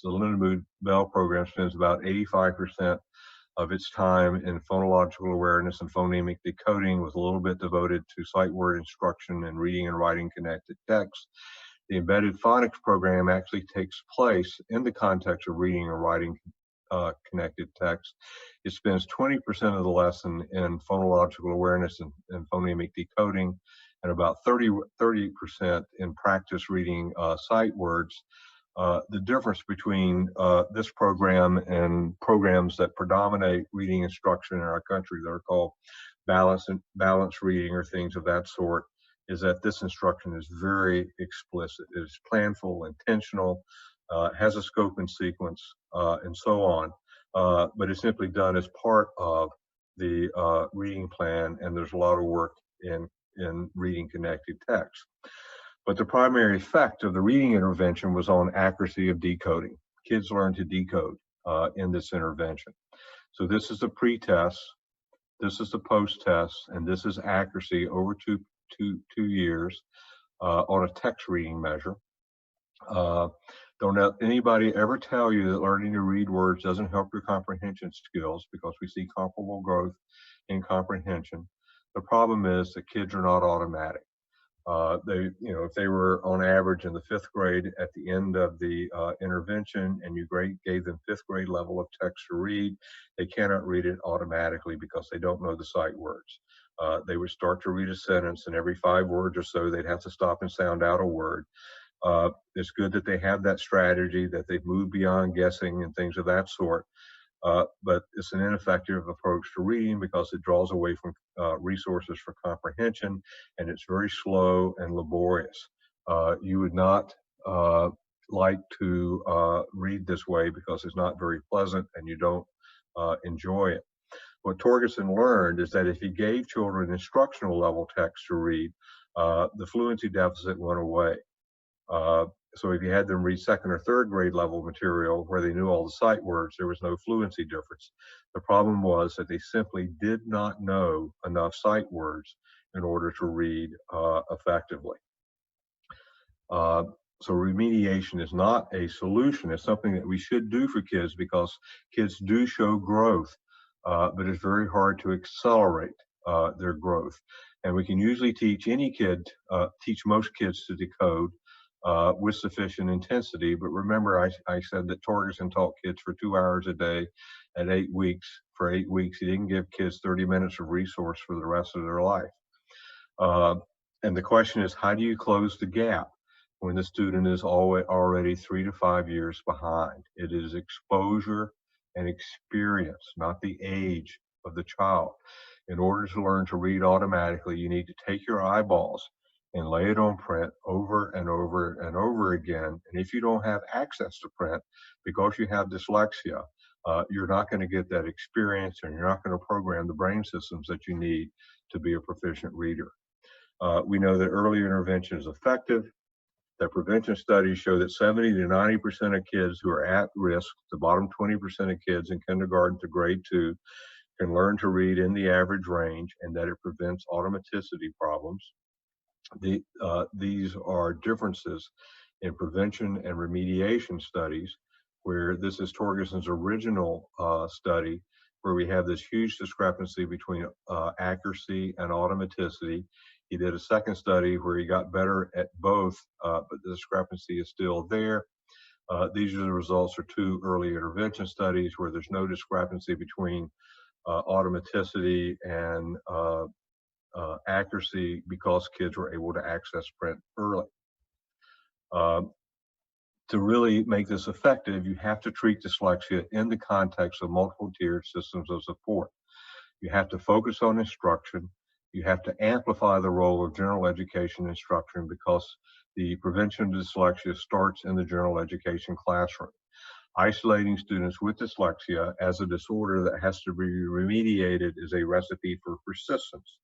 Linda Mood Bell program spends about 85% of its time in phonological awareness and phonemic decoding, with a little bit devoted to sight word instruction and reading and writing connected text. The embedded phonics program actually takes place in the context of reading and writing connected text. It spends 20% of the lesson in phonological awareness and phonemic decoding, and about 30% in practice reading sight words. The difference between this program and programs that predominate reading instruction in our country that are called balanced reading or things of that sort is that this instruction is very explicit. It is planful, intentional, has a scope and sequence, and so on. But it's simply done as part of the reading plan, and there's a lot of work in reading connected text. But the primary effect of the reading intervention was on accuracy of decoding. Kids learn to decode in this intervention. So this is the pre-test, this is the post-test, and this is accuracy over two years on a text reading measure. Don't let anybody ever tell you that learning to read words doesn't help your comprehension skills, because we see comparable growth in comprehension. The problem is that kids are not automatic. If they were on average in the 5th grade at the end of the intervention, and you gave them 5th grade level of text to read, they cannot read it automatically because they don't know the sight words. They would start to read a sentence, and every 5 words or so, they'd have to stop and sound out a word. It's good that they have that strategy, that they've moved beyond guessing and things of that sort. But it's an ineffective approach to reading because it draws away from resources for comprehension, and it's very slow and laborious. You would not like to read this way because it's not very pleasant and you don't enjoy it. What Torgerson learned is that if he gave children instructional level text to read, the fluency deficit went away. So if you had them read second or third grade level material where they knew all the sight words, there was no fluency difference. The problem was that they simply did not know enough sight words in order to read effectively. So remediation is not a solution. It's something that we should do for kids because kids do show growth, but it's very hard to accelerate their growth. And we can usually teach any kid, teach most kids to decode with sufficient intensity. But remember, I said that Torgerson taught kids for 2 hours a day at 8 weeks. For 8 weeks, he didn't give kids 30 minutes of resource for the rest of their life. And the question is, how do you close the gap when the student is already 3 to 5 years behind? It is exposure and experience, not the age of the child. In order to learn to read automatically, you need to take your eyeballs and lay it on print over and over and over again. And if you don't have access to print because you have dyslexia, you're not going to get that experience, and you're not going to program the brain systems that you need to be a proficient reader. We know that early intervention is effective. That prevention studies show that 70 to 90% of kids who are at risk, the bottom 20% of kids in kindergarten to grade 2, can learn to read in the average range, and that it prevents automaticity problems. These are differences in prevention and remediation studies, where this is Torgerson's original study, where we have this huge discrepancy between accuracy and automaticity. He did a second study where he got better at both, but the discrepancy is still there. These are the results for 2 early intervention studies where there's no discrepancy between automaticity and accuracy because kids were able to access print early. To really make this effective, you have to treat dyslexia in the context of multiple tiered systems of support. You have to focus on instruction. You have to amplify the role of general education instruction because the prevention of dyslexia starts in the general education classroom. Isolating students with dyslexia as a disorder that has to be remediated is a recipe for persistence.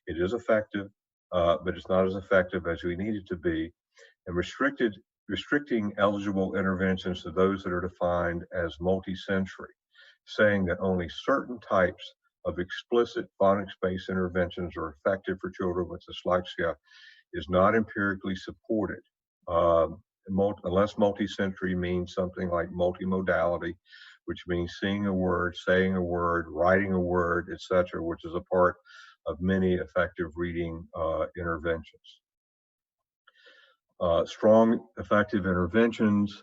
It is effective, but it's not as effective as we need it to be. And restricting eligible interventions to those that are defined as multi-sensory, saying that only certain types of explicit phonics-based interventions are effective for children with dyslexia is not empirically supported. Unless multi-sensory means something like multimodality, which means seeing a word, saying a word, writing a word, etc., which is a part of many effective reading interventions. Strong, effective interventions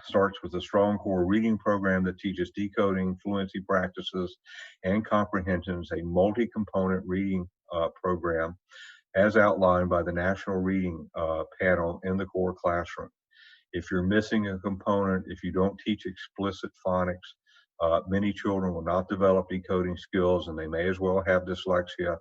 starts with a strong core reading program that teaches decoding, fluency practices, and comprehensions, a multi-component reading program as outlined by the National Reading Panel in the core classroom. If you're missing a component, if you don't teach explicit phonics, many children will not develop decoding skills, and they may as well have dyslexia.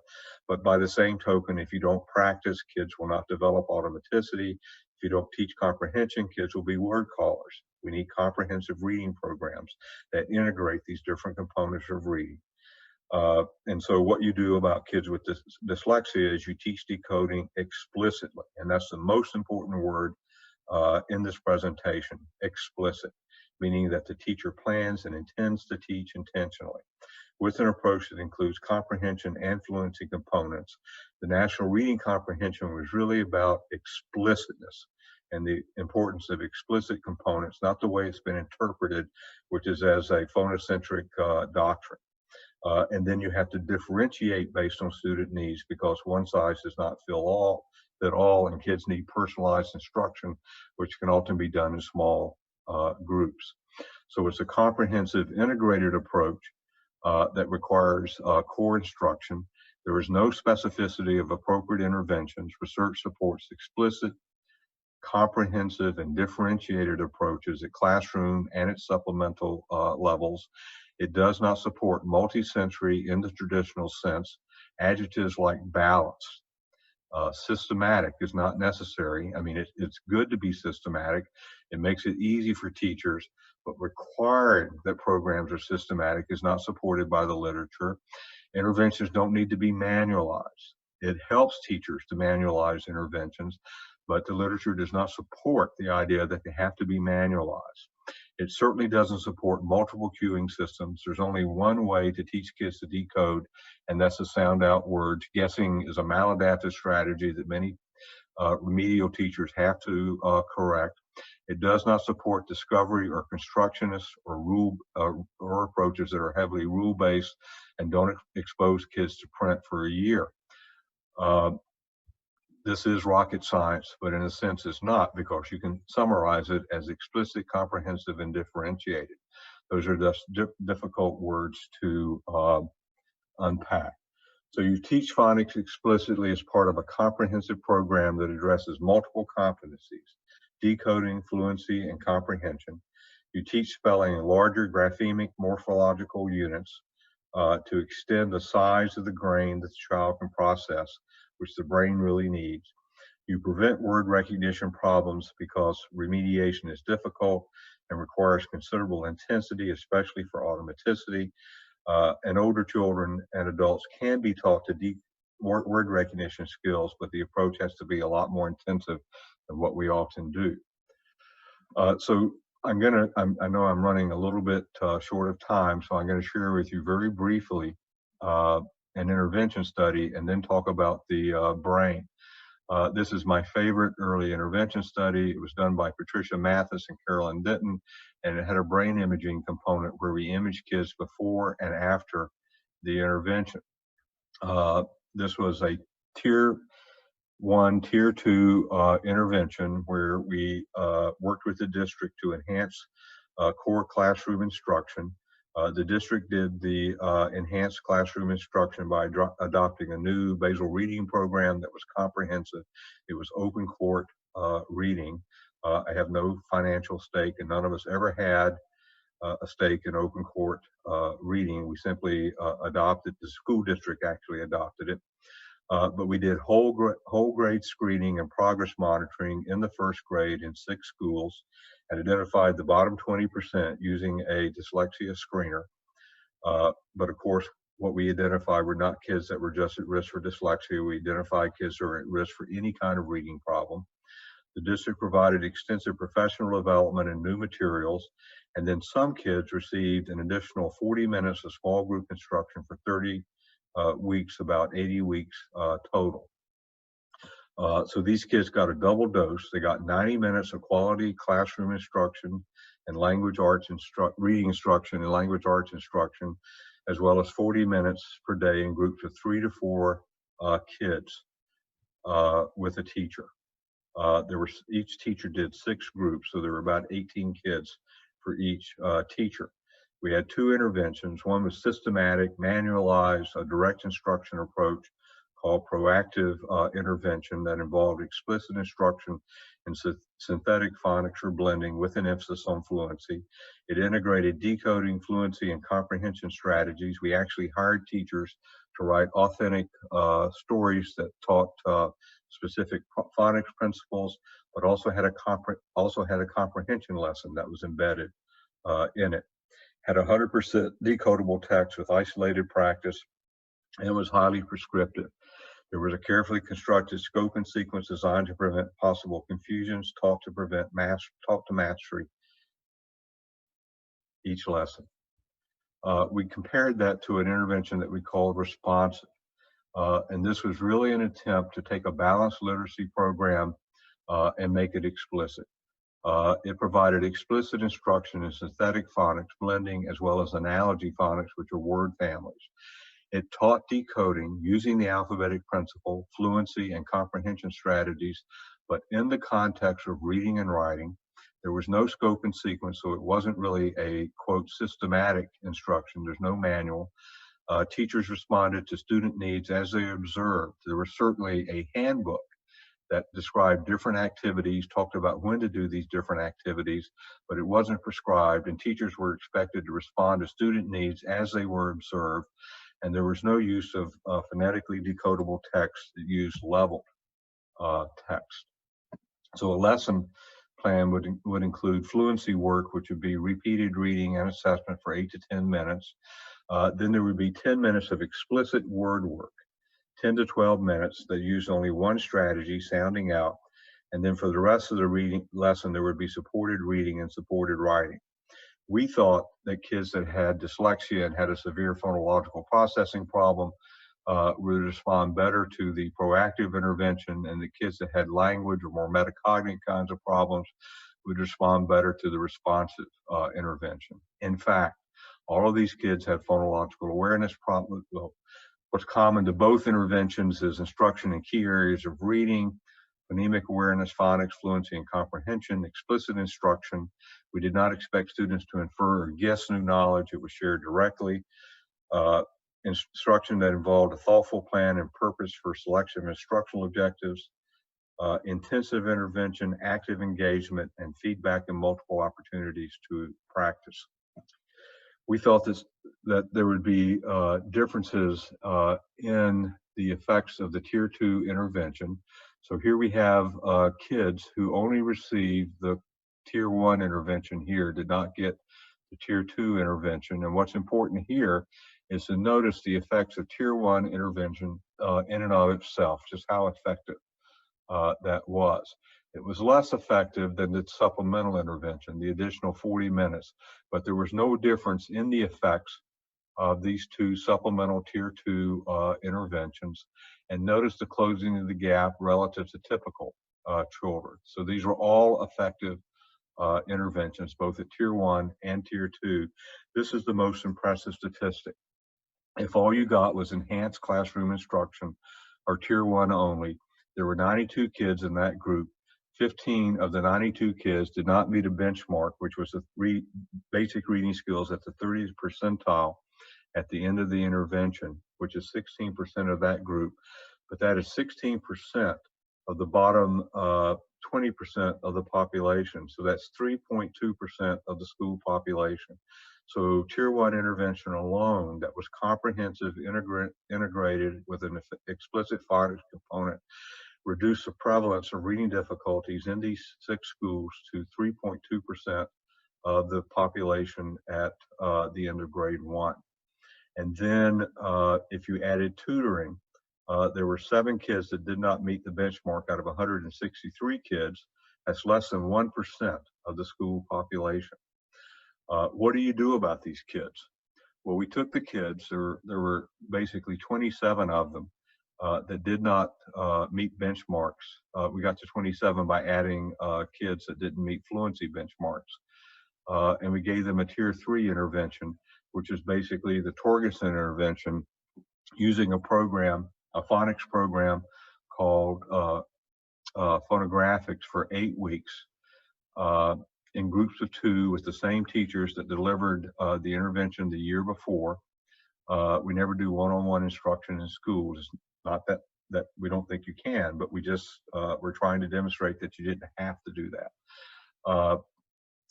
But by the same token, if you don't practice, kids will not develop automaticity. If you don't teach comprehension, kids will be word callers. We need comprehensive reading programs that integrate these different components of reading. And so what you do about kids with dyslexia is you teach decoding explicitly. And that's the most important word in this presentation, explicit, meaning that the teacher plans and intends to teach intentionally. With an approach that includes comprehension and fluency components, the National Reading Comprehension was really about explicitness and the importance of explicit components, not the way it's been interpreted, which is as a phonocentric doctrine. And then you have to differentiate based on student needs because one size does not fit all, and kids need personalized instruction, which can often be done in small groups. So it's a comprehensive, integrated approach that requires core instruction. There is no specificity of appropriate interventions. Research supports explicit, comprehensive, and differentiated approaches at classroom and at supplemental levels. It does not support multisensory in the traditional sense. Adjectives like balanced, Systematic is not necessary. I mean, it's good to be systematic. It makes it easy for teachers, but required that programs are systematic is not supported by the literature. Interventions don't need to be manualized. It helps teachers to manualize interventions, but the literature does not support the idea that they have to be manualized. It certainly doesn't support multiple cueing systems. There's only one way to teach kids to decode, and that's to sound out words. Guessing is a maladaptive strategy that many remedial teachers have to correct. It does not support discovery or constructionist or rule or approaches that are heavily rule-based and don't expose kids to print for a year. This is rocket science, but in a sense it's not, because you can summarize it as explicit, comprehensive, and differentiated. Those are just difficult words to unpack. So you teach phonics explicitly as part of a comprehensive program that addresses multiple competencies: decoding, fluency, and comprehension. You teach spelling in larger graphemic morphological units to extend the size of the grain that the child can process, which the brain really needs. You prevent word recognition problems because remediation is difficult and requires considerable intensity, especially for automaticity. And older children and adults can be taught to word recognition skills, but the approach has to be a lot more intensive than what we often do. So I know I'm running a little bit short of time, so I'm going to share with you very briefly an intervention study and then talk about the brain. This is my favorite early intervention study. It was done by Patricia Mathis and Carolyn Denton, and it had a brain imaging component where we imaged kids before and after the intervention. This was a tier 1, tier 2 intervention where we worked with the district to enhance core classroom instruction. The district did the enhanced classroom instruction by adopting a new basal reading program that was comprehensive. It was open court reading. I have no financial stake, and none of us ever had a stake in open court reading. We simply adopted, the school district actually adopted it. But we did whole grade screening and progress monitoring in the first grade in 6 schools and identified the bottom 20% using a dyslexia screener. But of course, what we identified were not kids that were just at risk for dyslexia. We identified kids who are at risk for any kind of reading problem. The district provided extensive professional development and new materials, and then some kids received an additional 40 minutes of small group instruction for 30 weeks, about 80 weeks total. So these kids got a double dose. They got 90 minutes of quality classroom instruction and language arts reading instruction and language arts instruction, as well as 40 minutes per day in groups of 3 to 4 kids with a teacher. Each teacher did 6 groups, so there were about 18 kids for each teacher. We had 2 interventions. One was systematic, manualized, a direct instruction approach called proactive intervention that involved explicit instruction and synthetic phonics or blending with an emphasis on fluency. It integrated decoding, fluency, and comprehension strategies. We actually hired teachers to write authentic stories that taught specific phonics principles, but also had a comprehension lesson that was embedded in it. Had 100% decodable text with isolated practice, and was highly prescriptive. There was a carefully constructed scope and sequence designed to prevent possible confusions, taught to mastery each lesson. We compared that to an intervention that we called responsive. And this was really an attempt to take a balanced literacy program and make it explicit. It provided explicit instruction in synthetic phonics, blending, as well as analogy phonics, which are word families. It taught decoding using the alphabetic principle, fluency, and comprehension strategies, but in the context of reading and writing. There was no scope and sequence, so it wasn't really a, quote, systematic instruction. There's no manual. Teachers responded to student needs as they observed. There was certainly a handbook that described different activities, talked about when to do these different activities, but it wasn't prescribed, and teachers were expected to respond to student needs as they were observed, and there was no use of phonetically decodable text that used leveled text. So a lesson plan would include fluency work, which would be repeated reading and assessment for 8 to 10 minutes. Then there would be 10 minutes of explicit word work, 10 to 12 minutes that used only one strategy, sounding out. And then for the rest of the reading lesson, there would be supported reading and supported writing. We thought that kids that had dyslexia and had a severe phonological processing problem would respond better to the proactive intervention, and the kids that had language or more metacognitive kinds of problems would respond better to the responsive intervention. In fact, all of these kids had phonological awareness problems. Well, what's common to both interventions is instruction in key areas of reading, phonemic awareness, phonics, fluency, and comprehension, explicit instruction. We did not expect students to infer or guess new knowledge. It was shared directly. Instruction that involved a thoughtful plan and purpose for selection of instructional objectives, intensive intervention, active engagement, and feedback and multiple opportunities to practice. We felt that there would be differences in the effects of the Tier 2 intervention. So here we have kids who only received the Tier 1 intervention here, did not get the Tier 2 intervention. And what's important here is to notice the effects of Tier 1 intervention in and of itself, just how effective that was. It was less effective than the supplemental intervention, the additional 40 minutes, but there was no difference in the effects of these two supplemental Tier 2 interventions. And notice the closing of the gap relative to typical children. So these were all effective interventions, both at Tier 1 and Tier 2. This is the most impressive statistic. If all you got was enhanced classroom instruction or Tier 1 only, there were 92 kids in that group. 15 of the 92 kids did not meet a benchmark, which was the basic reading skills at the 30th percentile at the end of the intervention, which is 16% of that group. But that is 16% of the bottom 20% of the population. So that's 3.2% of the school population. So Tier 1 intervention alone that was comprehensive, integrated with an explicit phonics component, reduced the prevalence of reading difficulties in these 6 schools to 3.2% of the population at the end of grade 1. And then if you added tutoring, there were 7 kids that did not meet the benchmark out of 163 kids. That's less than 1% of the school population. What do you do about these kids? Well, we took the kids, there were basically 27 of them that did not meet benchmarks. We got to 27 by adding kids that didn't meet fluency benchmarks. And we gave them a Tier 3 intervention, which is basically the Torgerson intervention using a program, a phonics program called phonographics for 8 weeks in groups of 2 with the same teachers that delivered the intervention the year before. We never do one-on-one instruction in schools. It's not that we don't think you can, but we just, we're trying to demonstrate that you didn't have to do that.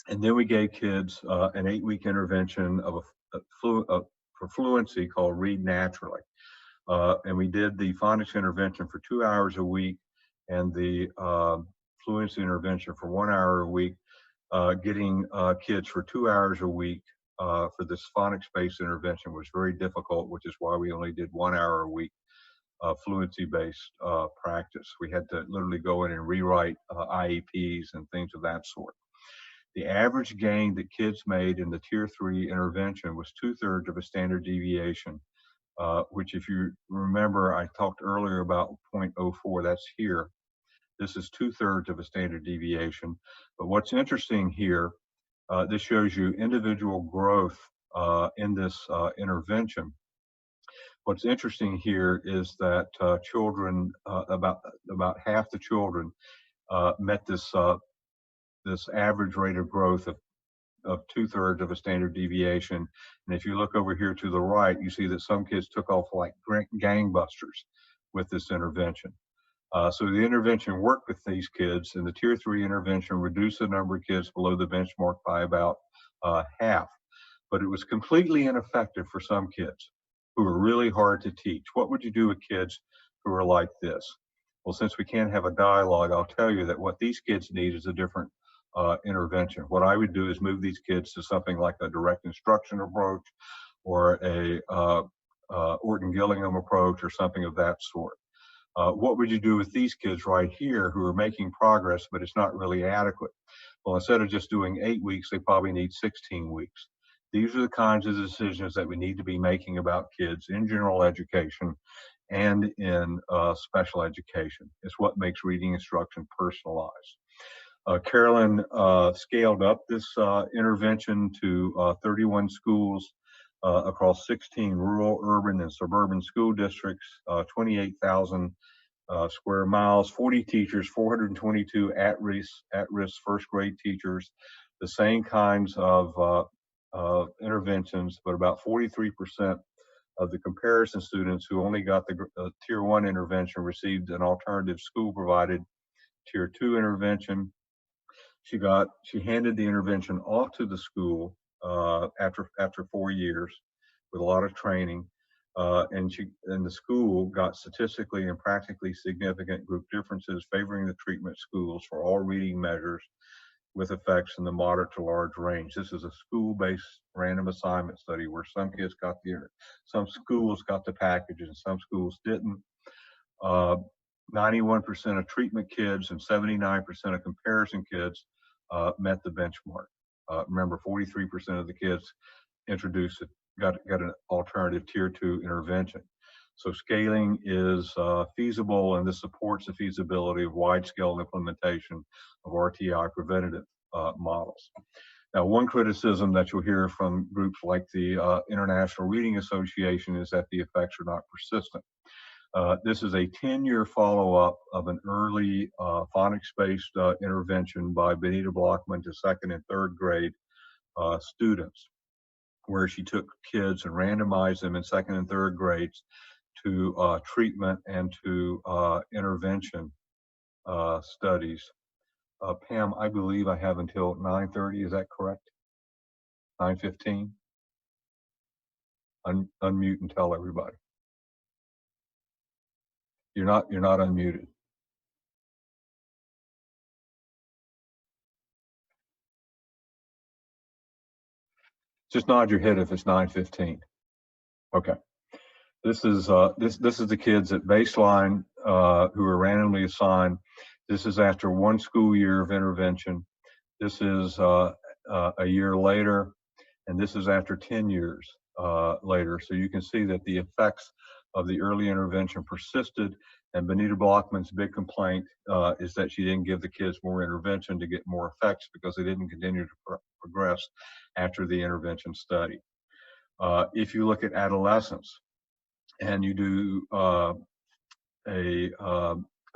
And then we gave kids an 8-week intervention of for fluency called Read Naturally. And we did the phonics intervention for 2 hours a week and the fluency intervention for 1 hour a week, getting kids for 2 hours a week for this phonics-based intervention was very difficult, which is why we only did 1 hour a week fluency-based practice. We had to literally go in and rewrite IEPs and things of that sort. The average gain that kids made in the Tier 3 intervention was 2/3 of a standard deviation, which if you remember, I talked earlier about 0.04, that's here. This is 2/3 of a standard deviation. But what's interesting here, this shows you individual growth in this intervention. What's interesting here is that children, about half the children met this this average rate of growth of 2/3 of a standard deviation. And if you look over here to the right, you see that some kids took off like gangbusters with this intervention. So the intervention worked with these kids, and the Tier 3 intervention reduced the number of kids below the benchmark by about half. But it was completely ineffective for some kids who were really hard to teach. What would you do with kids who are like this? Well, since we can't have a dialogue, I'll tell you that what these kids need is a different intervention. What I would do is move these kids to something like a direct instruction approach or a Orton-Gillingham approach or something of that sort. What would you do with these kids right here who are making progress, but it's not really adequate? Well, instead of just doing 8 weeks, they probably need 16 weeks. These are the kinds of decisions that we need to be making about kids in general education and in special education. It's what makes reading instruction personalized. Carolyn scaled up this intervention to 31 schools across 16 rural, urban, and suburban school districts, 28,000 square miles, 40 teachers, 422 at-risk first grade teachers, the same kinds of interventions, but about 43% of the comparison students who only got the Tier 1 intervention received an alternative school-provided Tier 2 intervention. She handed the intervention off to the school after 4 years with a lot of training, and the school got statistically and practically significant group differences favoring the treatment schools for all reading measures with effects in the moderate to large range. This is a school-based random assignment study where some schools got the package and some schools didn't. 91% of treatment kids and 79% of comparison kids met the benchmark. Remember, 43% of the kids got an alternative Tier 2 intervention. So scaling is feasible, and this supports the feasibility of wide-scale implementation of RTI preventative models. Now, one criticism that you'll hear from groups like the International Reading Association is that the effects are not persistent. This is a 10-year follow-up of an early phonics-based intervention by Benita Blockman to second and third grade students, where she took kids and randomized them in second and third grades to treatment and to intervention studies. Pam, I believe I have until 9:30. Is that correct? 9:15. Unmute and tell everybody. You're not unmuted. Just nod your head if it's 9:15. Okay. This is the kids at baseline who are randomly assigned. This is after 1 school year of intervention. This is a year later, and this is after 10 years later. So you can see that the effects of the early intervention persisted, and Benita Blockman's big complaint is that she didn't give the kids more intervention to get more effects because they didn't continue to progress after the intervention study. If you look at adolescents and you do a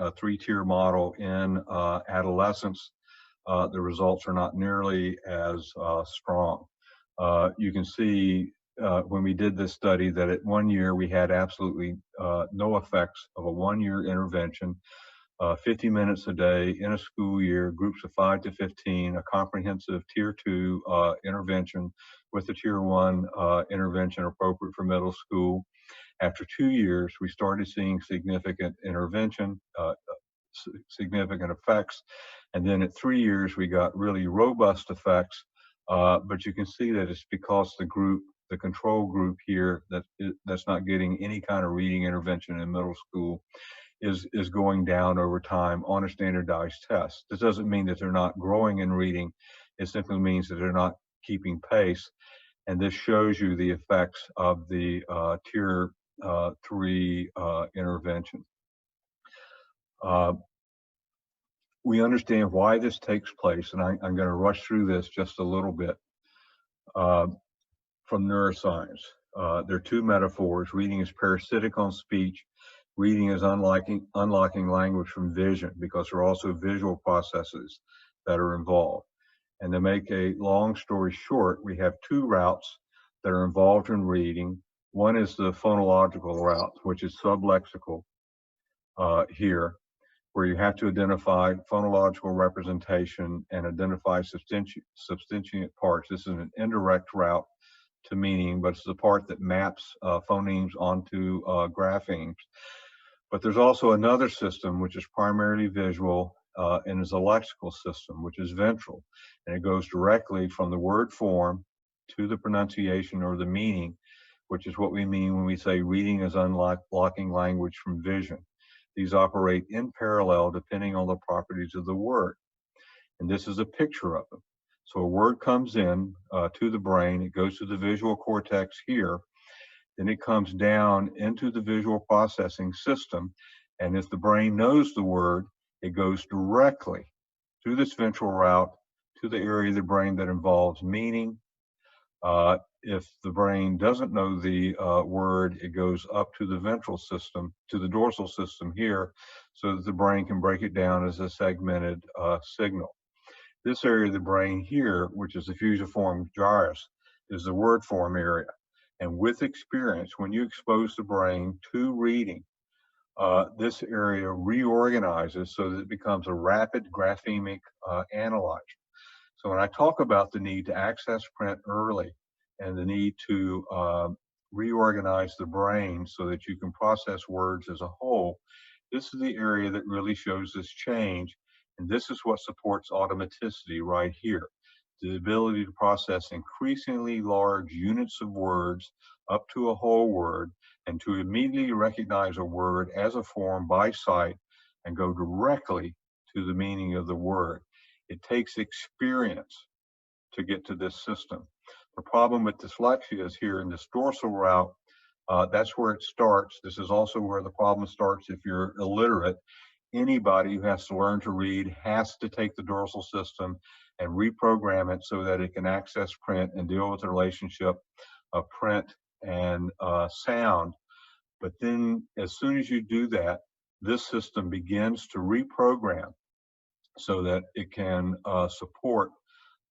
3-tier model in adolescents, the results are not nearly as strong. You can see when we did this study that at 1 year we had absolutely no effects of a 1-year intervention, 50 minutes a day in a school year, groups of 5 to 15, a comprehensive Tier 2 intervention with a Tier 1 intervention appropriate for middle school. After 2 years, we started seeing significant intervention, significant effects. And then at 3 years, we got really robust effects. But you can see that it's because the control group here that's not getting any kind of reading intervention in middle school is going down over time on a standardized test. This doesn't mean that they're not growing in reading. It simply means that they're not keeping pace. And this shows you the effects of the Tier 3 intervention. We understand why this takes place, and I'm going to rush through this just a little bit from neuroscience. There are 2 metaphors. Reading is parasitic on speech. Reading is unlocking language from vision, because there are also visual processes that are involved. And to make a long story short, we have 2 routes that are involved in reading. One is the phonological route, which is sublexical here, where you have to identify phonological representation and identify substantiate parts. This is an indirect route to meaning, but it's the part that maps phonemes onto graphemes. But there's also another system which is primarily visual and is a lexical system, which is ventral. And it goes directly from the word form to the pronunciation or the meaning, which is what we mean when we say reading is unlocking language from vision. These operate in parallel depending on the properties of the word. And this is a picture of them. So a word comes in to the brain, it goes to the visual cortex here, then it comes down into the visual processing system. And if the brain knows the word, it goes directly through this ventral route to the area of the brain that involves meaning. If the brain doesn't know the word, it goes up to the ventral system, to the dorsal system here, so that the brain can break it down as a segmented signal. This area of the brain here, which is the fusiform gyrus, is the word form area. And with experience, when you expose the brain to reading, this area reorganizes so that it becomes a rapid graphemic analyzer. So when I talk about the need to access print early and the need to reorganize the brain so that you can process words as a whole, this is the area that really shows this change. And this is what supports automaticity right here. The ability to process increasingly large units of words up to a whole word and to immediately recognize a word as a form by sight and go directly to the meaning of the word. It takes experience to get to this system. The problem with dyslexia is here in this dorsal route. That's where it starts. This is also where the problem starts if you're illiterate. Anybody who has to learn to read has to take the dorsal system and reprogram it so that it can access print and deal with the relationship of print and sound. But then as soon as you do that, this system begins to reprogram so that it can support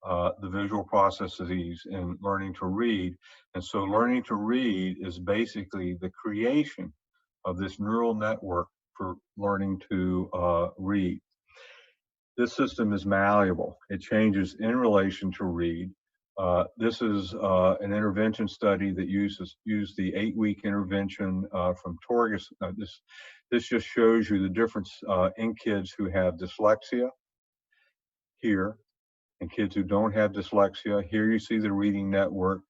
the visual processes in learning to read. And so learning to read is basically the creation of this neural network for learning to read. This system is malleable. It changes in relation to read. This is an intervention study that used the 8-week intervention from Torges. This just shows you the difference in kids who have dyslexia here and kids who don't have dyslexia. Here you see the reading network.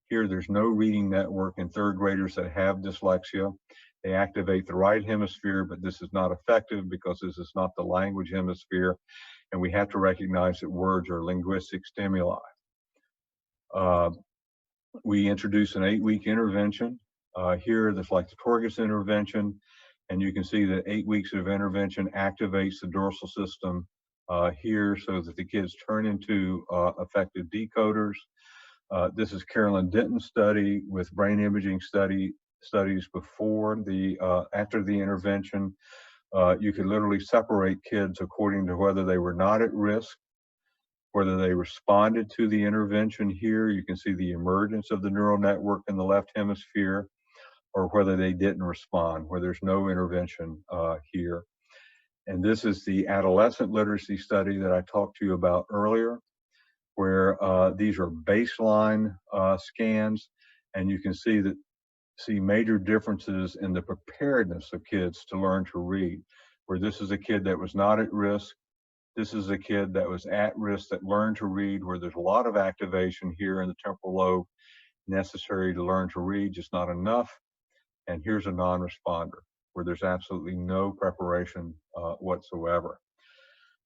Here there's no reading network in third graders that have dyslexia. They activate the right hemisphere, but this is not effective because this is not the language hemisphere, and we have to recognize that words are linguistic stimuli. We introduce an 8-week intervention. Here, that's like the Torges intervention, and you can see that 8 weeks of intervention activates the dorsal system here so that the kids turn into effective decoders. This is Carolyn Denton's study with brain imaging studies before after the intervention. You could literally separate kids according to whether they were not at risk, whether they responded to the intervention here. You can see the emergence of the neural network in the left hemisphere, or whether they didn't respond, where there's no intervention here. And this is the adolescent literacy study that I talked to you about earlier, where these are baseline scans, and you can see major differences in the preparedness of kids to learn to read, where this is a kid that was not at risk. This is a kid that was at risk that learned to read, where there's a lot of activation here in the temporal lobe necessary to learn to read, just not enough. And here's a non-responder, where there's absolutely no preparation whatsoever.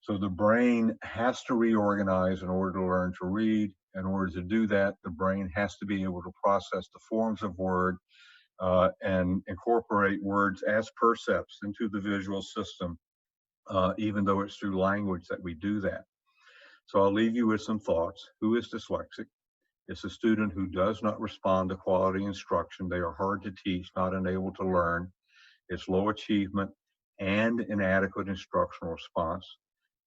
So the brain has to reorganize in order to learn to read. In order to do that, the brain has to be able to process the forms of word and incorporate words as percepts into the visual system, even though it's through language that we do that. So I'll leave you with some thoughts. Who is dyslexic? It's a student who does not respond to quality instruction. They are hard to teach, not unable to learn. It's low achievement and inadequate instructional response.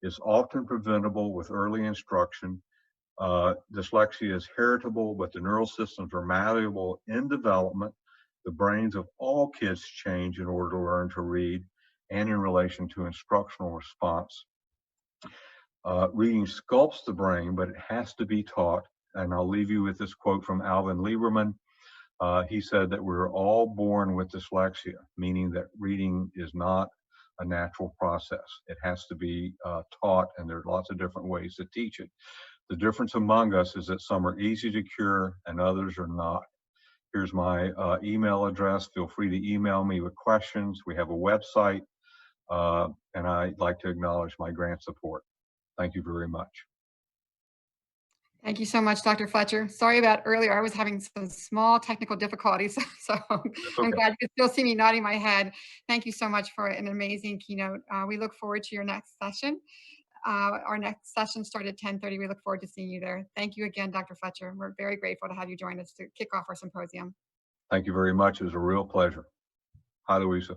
It's often preventable with early instruction. Dyslexia is heritable, but the neural systems are malleable in development. The brains of all kids change in order to learn to read and in relation to instructional response. Reading sculpts the brain, but it has to be taught. And I'll leave you with this quote from Alvin Lieberman. He said that we're all born with dyslexia, meaning that reading is not a natural process. It has to be taught, and there are lots of different ways to teach it. The difference among us is that some are easy to cure and others are not. Here's my email address. Feel free to email me with questions. We have a website, and I'd like to acknowledge my grant support. Thank you very much. Thank you so much, Dr. Fletcher. Sorry about earlier. I was having some small technical difficulties, so That's I'm okay. glad you can still see me nodding my head. Thank you so much for an amazing keynote. We look forward to your next session. Our next session starts at 10:30. We look forward to seeing you there. Thank you again, Dr. Fletcher. We're very grateful to have you join us to kick off our symposium. Thank you very much. It was a real pleasure. Hi, Louisa.